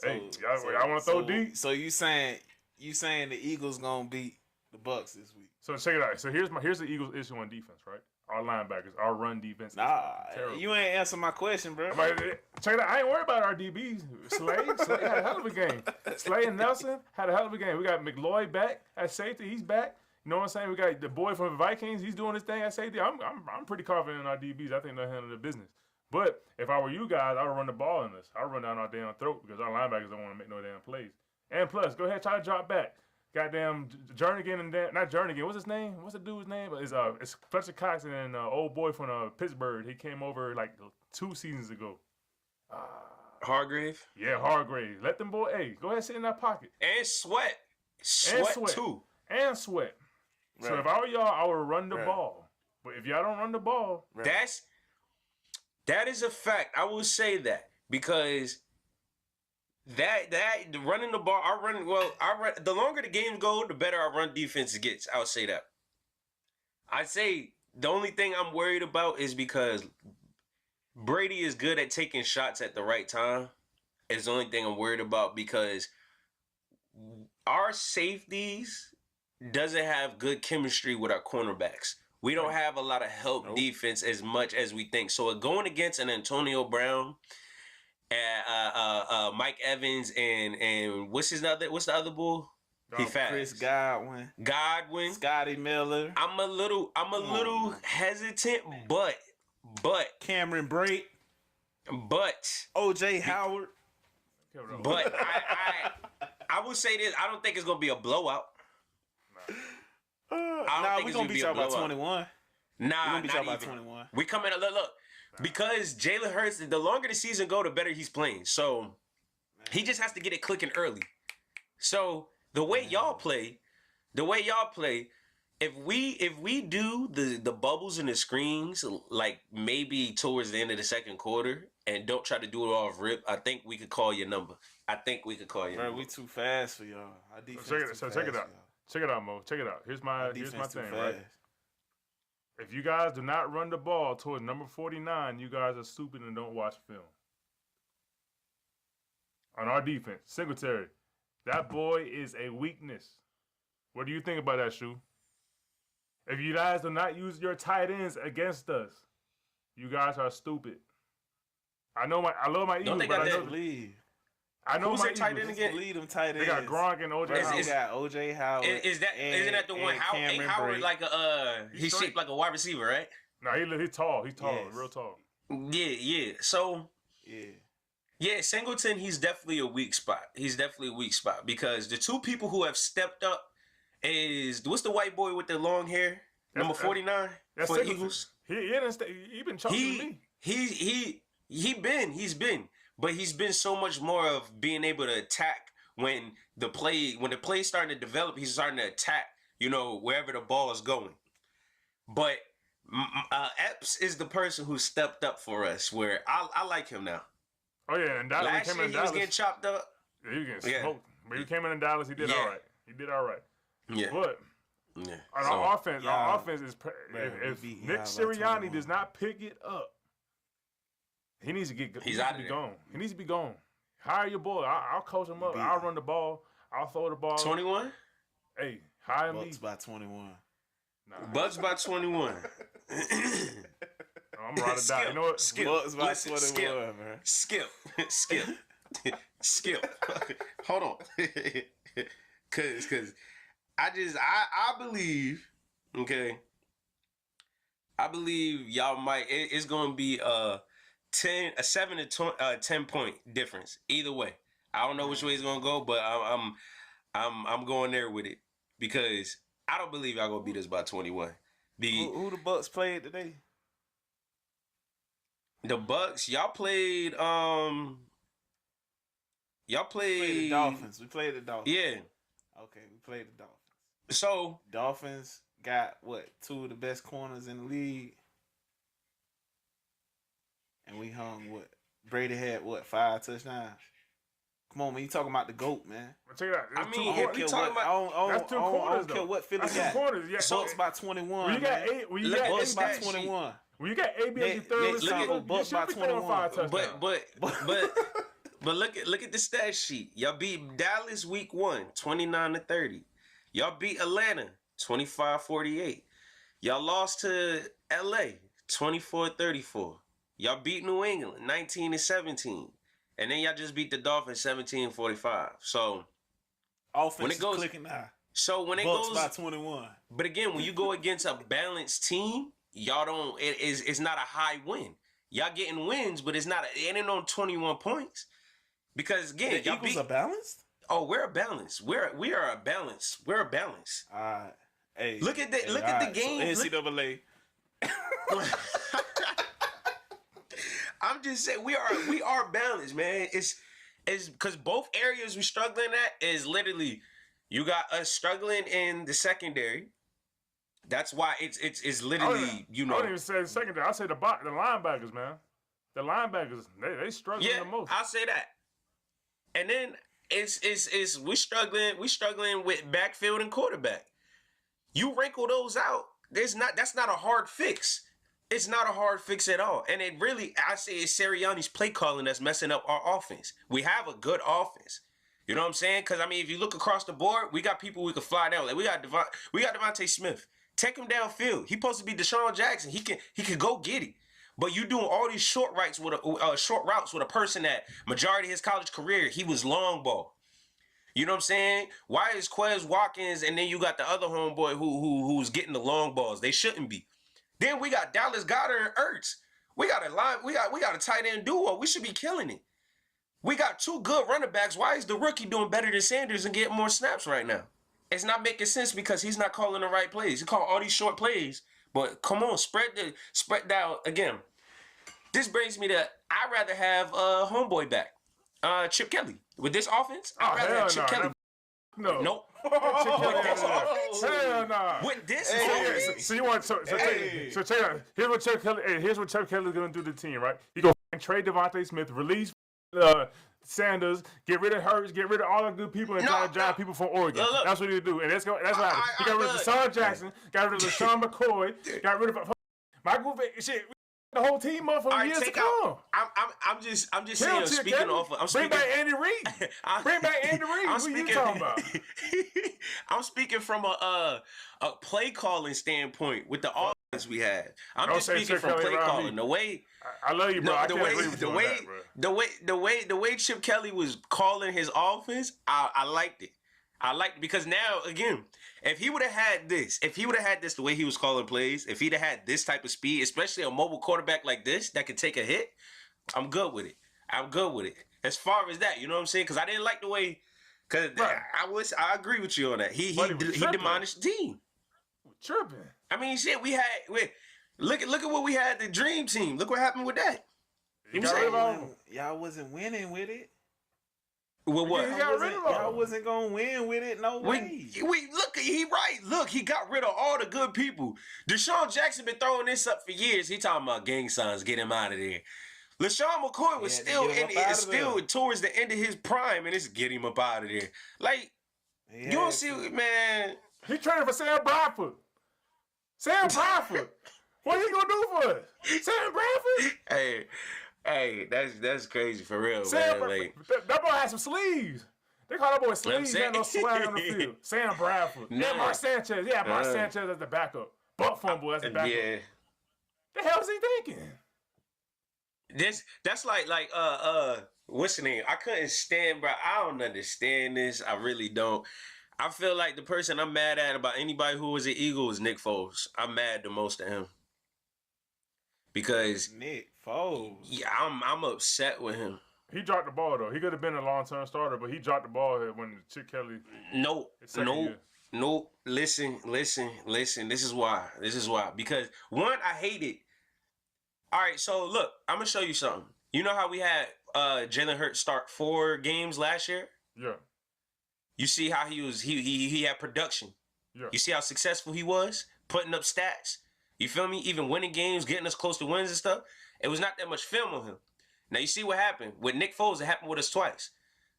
Hey, y'all want to throw deep? So you saying the Eagles gonna beat the Bucks this week? So check it out. So here's the Eagles' issue on defense, right? Our linebackers, our run defense. Is Nah, terrible. you ain't answer my question, bro. Check it out. I ain't worried about our DBs. Slay had a hell of a game. Slay and Nelson had a hell of a game. We got McLeod back at safety. He's back. You know what I'm saying? We got the boy from the Vikings. He's doing his thing at safety. I'm pretty confident in our DBs. I think they'll handle the business. But if I were you guys, I would run the ball in this. I would run down our damn throat because our linebackers don't want to make no damn plays. And plus, go ahead, try to drop back. Goddamn Jernigan and not Jernigan. What's his name? What's the dude's name? It's Fletcher Cox and old boy from Pittsburgh. He came over like 2 seasons ago. Hargrave. Yeah, Hargrave. Let them boy. Hey, go ahead, sit in that pocket. And Sweat too. And Sweat. Right. So if I were y'all, I would run the ball. But if y'all don't run the ball, Right. That is a fact. I will say that because that running the ball, the longer the games go, the better our run defense gets. I'll say that. I'd say the only thing I'm worried about is because Brady is good at taking shots at the right time. It's the only thing I'm worried about because our safeties doesn't have good chemistry with our cornerbacks. We don't have a lot of help defense as much as we think. So going against an Antonio Brown, Mike Evans, and what's the other bull? He fast. Chris Godwin, Scotty Miller. I'm a little hesitant, but Cameron Brate, OJ Howard. but I will say this: I don't think it's gonna be a blowout. We're gonna beat y'all by 21. Nah, We're gonna beat y'all not by even. 21. We come in look. Because Jalen Hurts, the longer the season go, the better he's playing. So he just has to get it clicking early. So the way y'all play, if we do the bubbles and the screens like maybe towards the end of the second quarter and don't try to do it off rip, I think we could call your number. Bro, we too fast for y'all. Our defense check it out. Check it out, Mo. Check it out. Here's my thing, right? If you guys do not run the ball towards number 49, you guys are stupid and don't watch film. On our defense, Singletary, That boy is a weakness. What do you think about that, Shu? If you guys do not use your tight ends against us, you guys are stupid. I love my Eagles, they but got I know that lead. I know Who's my their tight Eagles. end again? Lead them tight ends. They got Gronk and OJ Bro, Howard. they got OJ Howard. Isn't that the one? Cameron Howard Brake. like he's straight. shaped like a wide receiver, right? No, he's tall. He's tall, Yes. real tall. Yeah. So Yeah. Singleton, he's definitely a weak spot. Because the two people who have stepped up is what's the white boy with the long hair, number 49 That's for the Singleton. Eagles. He been choking me. He's been, but he's been so much more of being able to attack when the play starting to develop. He's starting to attack, wherever the ball is going. But Epps is the person who stepped up for us. Where I like him now. Oh yeah, and Dallas Last came year in he was Dallas. getting chopped up. Yeah, he was getting smoked. But he came in Dallas. He did all right. Yeah. But Yeah. on So, our offense, yeah. our offense is Man, if we beat Nick y'all by Sirianni 21. does not pick it up, he needs to get. He's he out needs of to be there. gone. He needs to be gone. Hire your boy. I'll coach him up. Beat I'll him. run the ball. I'll throw the ball. 21. Hey, hire me. Bucks by 21. Nah, Bucks by 21. I'm ride or die. You know what? Skip. Bucks by Listen, 21, skip. man. Skip. Hold on. Cause I believe, okay. I believe y'all might. It's gonna be a 7 to 10 point difference either way. I don't know which way it's gonna go, but I'm going there with it because I don't believe y'all gonna beat us by 21. Who the Bucks played today? The Bucks, y'all played We played the Dolphins. We played the Dolphins. Yeah. Okay, we played the Dolphins. So Dolphins got two of the best corners in the league, and we hung Brady had 5 touchdowns. Come on, man, you talking about the GOAT, man? But check it out. I There's mean, two we quarters. talking about That's two I corners, don't care though. what Philly That's got. two corners. Yeah. Bucks by 21. When you got man. eight, when you Look got at Bucks this by stat sheet. 21. when you got AB as your third Next receiver, time, you Bucks should by be throwing 21. 5 touchdowns. But look at the stat sheet. Y'all beat Dallas week 1, 29-30. Y'all beat Atlanta, 25-48. Y'all lost to LA, 24-34. Y'all beat New England, 19-17. And then y'all just beat the Dolphins 17-45. So Offense when it goes- is clicking now. so when it Bucks goes by 21. But again, when you go against a balanced team, y'all don't. It's not a high win. Y'all getting wins, but it ain't on 21 points. Because again, The y'all Eagles are balanced? Oh, we're a balance. We are a balance. We're a balance. All right. Hey, Look at the game. So NCAA. I'm just saying we are balanced, man. It's because both areas we struggling at is literally you got us struggling in the secondary. That's why it's literally I don't even say the secondary. I say the linebackers, man. The linebackers they struggling the most. I'll say that. And then it's we struggling with backfield and quarterback. You wrinkle those out. That's not a hard fix. It's not a hard fix at all. And it really, I say it's Sirianni's play calling that's messing up our offense. We have a good offense. You know what I'm saying? Because, I mean, if you look across the board, we got people we can fly down. Like, we got Devontae Smith. Take him downfield. He's supposed to be Deshaun Jackson. He can go get it. But you doing all these short routes with a person that majority of his college career, he was long ball. You know what I'm saying? Why is Quez Watkins and then you got the other homeboy who's getting the long balls? They shouldn't be. Then we got Dallas Goedert and Ertz. We got a tight end duo. We should be killing it. We got two good running backs. Why is the rookie doing better than Sanders and getting more snaps right now? It's not making sense because he's not calling the right plays. He called all these short plays. But come on, spread down again. This brings me to I'd rather have homeboy back. Chip Kelly. With this offense, I'd rather have Chip Kelly. No. Nope. Hell no. With this So you want so check it out. Here's what Chip Kelly's gonna do to the team, right? He gonna trade Devontae Smith, release Sanders, get rid of Hurts, get rid of all the good people, and try to drive people from Oregon. Look. That's what he'll do, and that's what happened. He got rid of Deshaun Jackson, got rid of LaShawn McCoy, got rid of Michael Vick. Shit, the whole team up for All right, years to take come. out. I'm just saying. Speaking off. Bring back Andy Reid. Bring back Andy Reid. What you talking about? I'm speaking from a play calling standpoint with the offense we had. I'm Don't just say speaking Chip from Kelly play around calling. me. The way I love you, bro. no, I the can't way agree with you on that, bro. the way Chip Kelly was calling his offense, I liked it. I liked it because now again, if he would have had this the way he was calling plays, if he'd have had this type of speed, especially a mobile quarterback like this that could take a hit, I'm good with it. I'm good with it. As far as that, you know what I'm saying? Because I didn't like the way. Because Right. I agree with you on that. He demolished the team. Tripping. I mean, shit. Look at what we had, the dream team. Look what happened with that. You got rid of all. Y'all wasn't winning with it. With what? You got rid of all. Y'all wasn't gonna win with it. No way. We look. He right. Look, he got rid of all the good people. Deshaun Jackson been throwing this up for years. He talking about gang signs. Get him out of there. LaShawn McCoy was still towards the end of his prime, and it's get him up out of there. Like you don't see, man. He traded for Sam Bradford. Sam Bradford. What he gonna do for us? Sam Bradford? Hey, that's crazy for real, Sam man. Like, that boy had some sleeves. They call that boy sleeves. He had no swag on the field. Sam Bradford. Nah. Yeah, Mark Sanchez. Yeah, Mark Sanchez as the backup. Butt fumble as the backup. yeah. The hell is he thinking? That's like what's the name? I couldn't stand, bro. I don't understand this. I really don't. I feel like the person I'm mad at about anybody who was an Eagle is Nick Foles. I'm mad the most at him because Nick Foles. Yeah, I'm upset with him. He dropped the ball though. He could have been a long-term starter, but he dropped the ball when Chip Kelly. Nope. Listen. This is why. Because one, I hate it. All right, so look, I'm gonna show you something. You know how we had Jalen Hurts start 4 games last year? Yeah. You see how he had production. Yeah. You see how successful he was putting up stats. You feel me? Even winning games, getting us close to wins and stuff. It was not that much film on him. Now you see what happened with Nick Foles. It happened with us twice.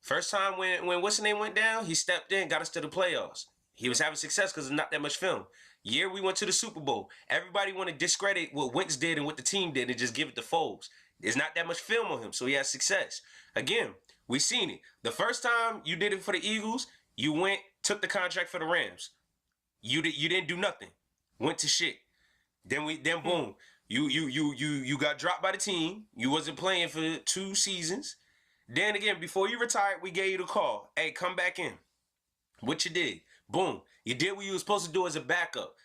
First time when what's the name went down, he stepped in, got us to the playoffs. He was having success because there's not that much film. Year we went to the Super Bowl. Everybody want to discredit what Wentz did and what the team did and just give it to Foles. There's not that much film on him, so he has success. Again, we seen it. The first time you did it for the Eagles, you went, took the contract for the Rams. You didn't do nothing. Went to shit. Then boom. You got dropped by the team. You wasn't playing for 2 seasons. Then again, before you retired, we gave you the call. Hey, come back in. What you did? Boom. You did what you were supposed to do as a backup.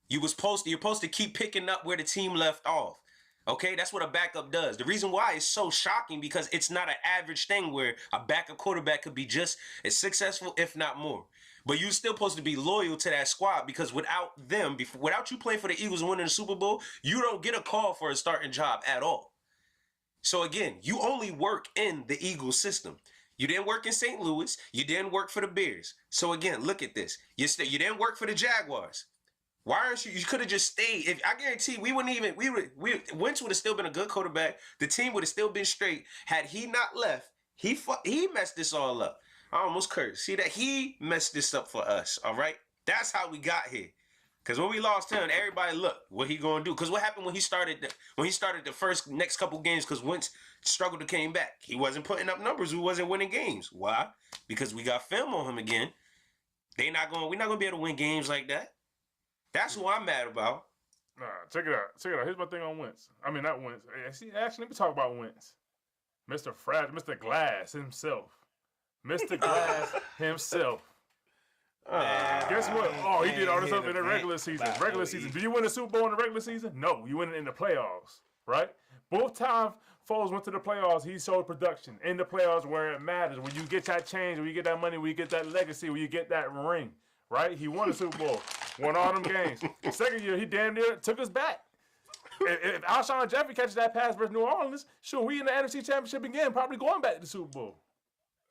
You're supposed to keep picking up where the team left off. Okay, that's what a backup does. The reason why it's so shocking because it's not an average thing where a backup quarterback could be just as successful, if not more. But you're still supposed to be loyal to that squad because without them, without you playing for the Eagles and winning the Super Bowl, you don't get a call for a starting job at all. So again, you only work in the Eagles system. You didn't work in St. Louis. You didn't work for the Bears. So again, look at this. You didn't work for the Jaguars. Why aren't you? You could have just stayed. If I guarantee Wentz would have still been a good quarterback. The team would have still been straight. Had he not left, he messed this all up. I almost cursed. See that he messed this up for us. All right, that's how we got here. Because when we lost him, everybody looked what he gonna do. Because what happened when he started the next couple games? Because Wentz struggled to came back. He wasn't putting up numbers. We wasn't winning games. Why? Because we got film on him again. We're not gonna be able to win games like that. That's who I'm mad about. Nah, check it out. Here's my thing on Wentz. I mean, not Wentz. Actually, let me talk about Wentz. Mr. Mr. Glass himself. Mr. Glass himself. Guess what? Oh, he did all this stuff in the regular season. Do you win the Super Bowl in the regular season? No, you win it in the playoffs, right? Both times Foles went to the playoffs, he showed production in the playoffs where it matters. When you get that change, when you get that money, when you get that legacy, when you get that ring, right? He won the Super Bowl, won all them games. Second year, he damn near took us back. If Alshon Jeffrey catches that pass versus New Orleans, sure, we in the NFC Championship again, probably going back to the Super Bowl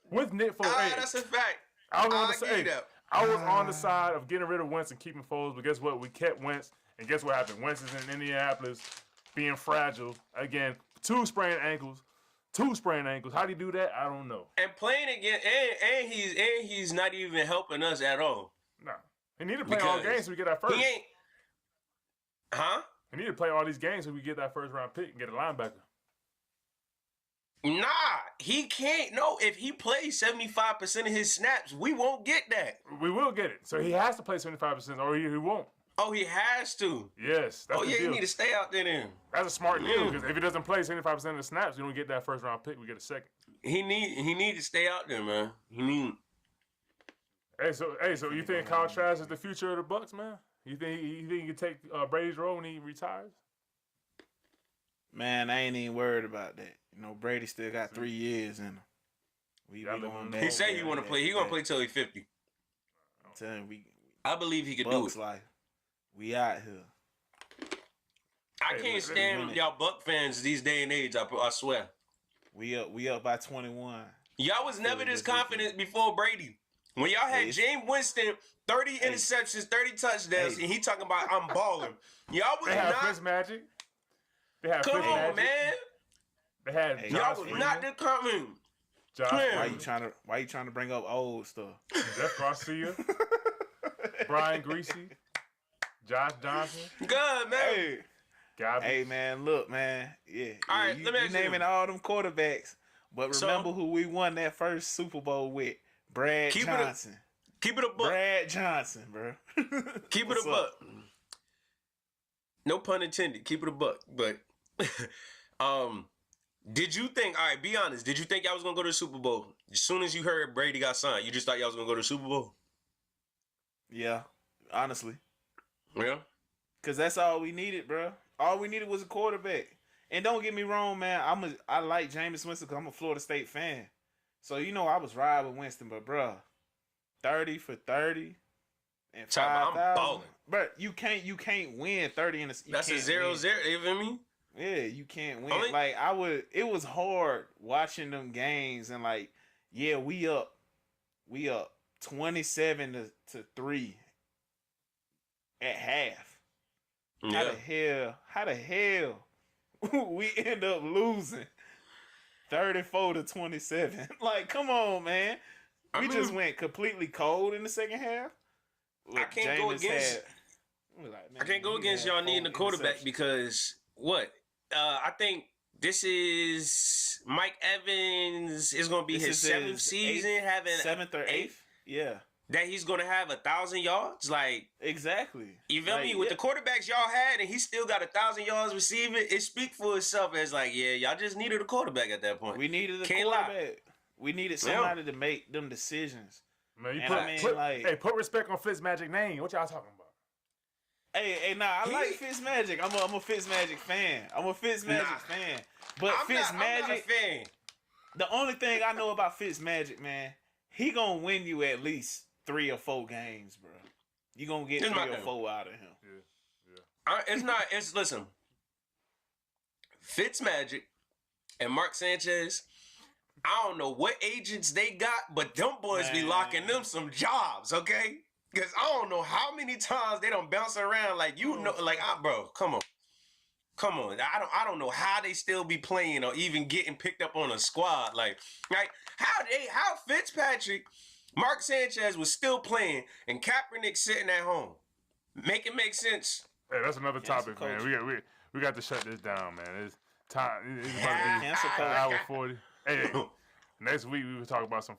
with Nick Foles. That's a fact. I was on the side of getting rid of Wentz and keeping Foles, but guess what? We kept Wentz, and guess what happened? Wentz is in Indianapolis, being fragile again. 2 sprained ankles. How do you do that? I don't know. And playing again, and he's not even helping us at all. No, he need to play all games so we get our first. He ain't. Huh? He need to play all these games so we get that first round pick and get a linebacker. Nah, he can't. No, if he plays 75% of his snaps, we won't get that. We will get it. So he has to play 75% or he won't. Oh, he has to. Yes, that's the yeah, deal. he need to stay out there then. That's a smart deal because if he doesn't play 75% of the snaps, you don't get that first round pick. We get a second. He need to stay out there, man. He need. Hey, so you think Kyle Trask is the future of the Bucs, man? You think he can take Brady's role when he retires? Man, I ain't even worried about that. You know, Brady still got 3 years in him. We on that. He said he want to play. He gonna play till he's 50. I'm telling you, I believe he could do it. Life. We out here. I can't stand y'all Buck fans these day and age. I swear. We up by 21. Y'all was never this confident before Brady. When y'all had James Winston, 30 interceptions, 30 touchdowns, and he talking about I'm balling. Y'all was they had not. Fitzmagic. They had Come Fitzmagic. on, man. They had y'all was not this confident. Why you trying to bring up old stuff? Jeff Garcia, Brian Greasy, Josh Johnson. Good, man. Hey, man, look, man. Yeah. All right, let me ask you. naming all them quarterbacks, but remember who we won that first Super Bowl with? Brad Johnson. Keep it a buck. Brad Johnson, bro. Keep it a buck. No pun intended. Keep it a buck. But, did you think? All right, be honest. Did you think y'all was gonna go to the Super Bowl as soon as you heard Brady got signed? You just thought y'all was gonna go to the Super Bowl? Yeah, honestly. Yeah. Cause that's all we needed, bro. All we needed was a quarterback. And don't get me wrong, man. I like Jameis Winston because I'm a Florida State fan. So you know I was riding with Winston, but bro, 30 for 30 and 5,000. Bro, you can't win 30 in a. That's a 0-0. You feel me? Yeah, you can't win. It was hard watching them games and like, yeah, we up 27 to 3 at half. Yeah. How the hell we end up losing 34 to 27? Like, come on, man. We just went completely cold in the second half. I can't go against y'all needing a quarterback because what? I think this is Mike Evans is going to be his 7th season having 7th or 8th. Yeah. That he's going to have 1,000 yards? Like, exactly. You feel me? With the quarterbacks y'all had and he still got 1,000 yards receiving, it speaks for itself as like, yeah, y'all just needed a quarterback at that point. We needed a quarterback. We needed somebody to make them decisions. Man, put respect on Fitzmagic name. What y'all talking about? I like Fitzmagic. I'm a Fitzmagic fan. Fan. But Fitzmagic, I'm not a fan. The only thing I know about Fitzmagic, man, he gonna win you at least 3 or 4 games, bro. You gonna get 3 or 4 out of him. Yeah. Listen, Fitzmagic and Mark Sanchez, I don't know what agents they got, but them boys be locking them some jobs, okay? Because I don't know how many times they don't bounce around bro, come on. I don't know how they still be playing or even getting picked up on a squad. Like how Fitzpatrick, Mark Sanchez was still playing and Kaepernick sitting at home. Make it make sense. Hey, that's another topic, man. We got to shut this down, man. It's time. It's about to be an hour 40. Hey, next week we will talk about some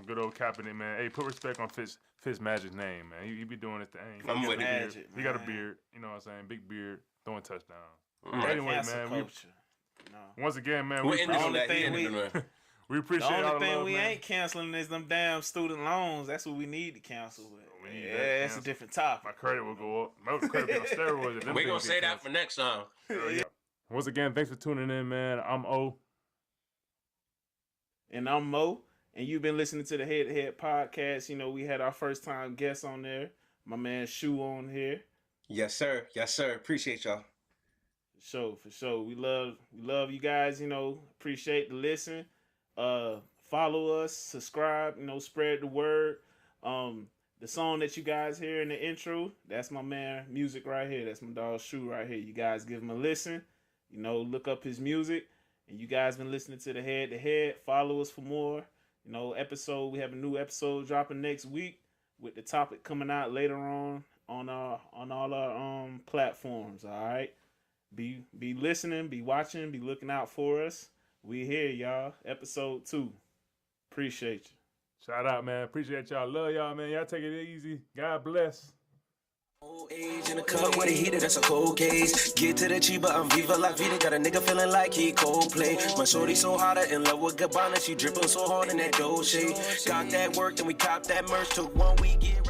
good old Kaepernick, man. Hey, put respect on Fitzmagic's name, man. He be doing his thing. I'm with it. He got a beard. You know what I'm saying? Big beard, throwing touchdowns. Anyway, man, once again, man, we appreciate all the only thing love, we man. ain't canceling is them damn student loans. That's what we need to cancel. That's a different topic. My credit will go up. My credit be on steroids. We're going to say that for next time. Once again, thanks for tuning in, man. I'm O. And I'm Mo. And you've been listening to the Head to Head podcast. You know, we had our first time guest on there. My man Shu on here. Yes, sir. Appreciate y'all. For sure. We love you guys, you know, appreciate the listen. Follow us, subscribe, you know, spread the word. The song that you guys hear in the intro, that's my man Music right here. That's my dog Shu right here. You guys give him a listen. You know, look up his music. And you guys been listening to the Head to Head. Follow us for more. You know, we have a new episode dropping next week with the topic coming out later on on all our platforms. All right, be listening, be watching, be looking out for us. We here, y'all. Episode 2. Appreciate you. Shout out, man. Appreciate y'all. Love y'all, man. Y'all take it easy. God bless. Old age in the cup with a heater, that's a cold case. Get to the chiba, I'm Viva La Vida. Got a nigga feeling like he Coldplay. My shorty so hot, in love with Gabbana. She dripping so hard in that Dolce. Got that work, then we cop that merch. Took 1 week, get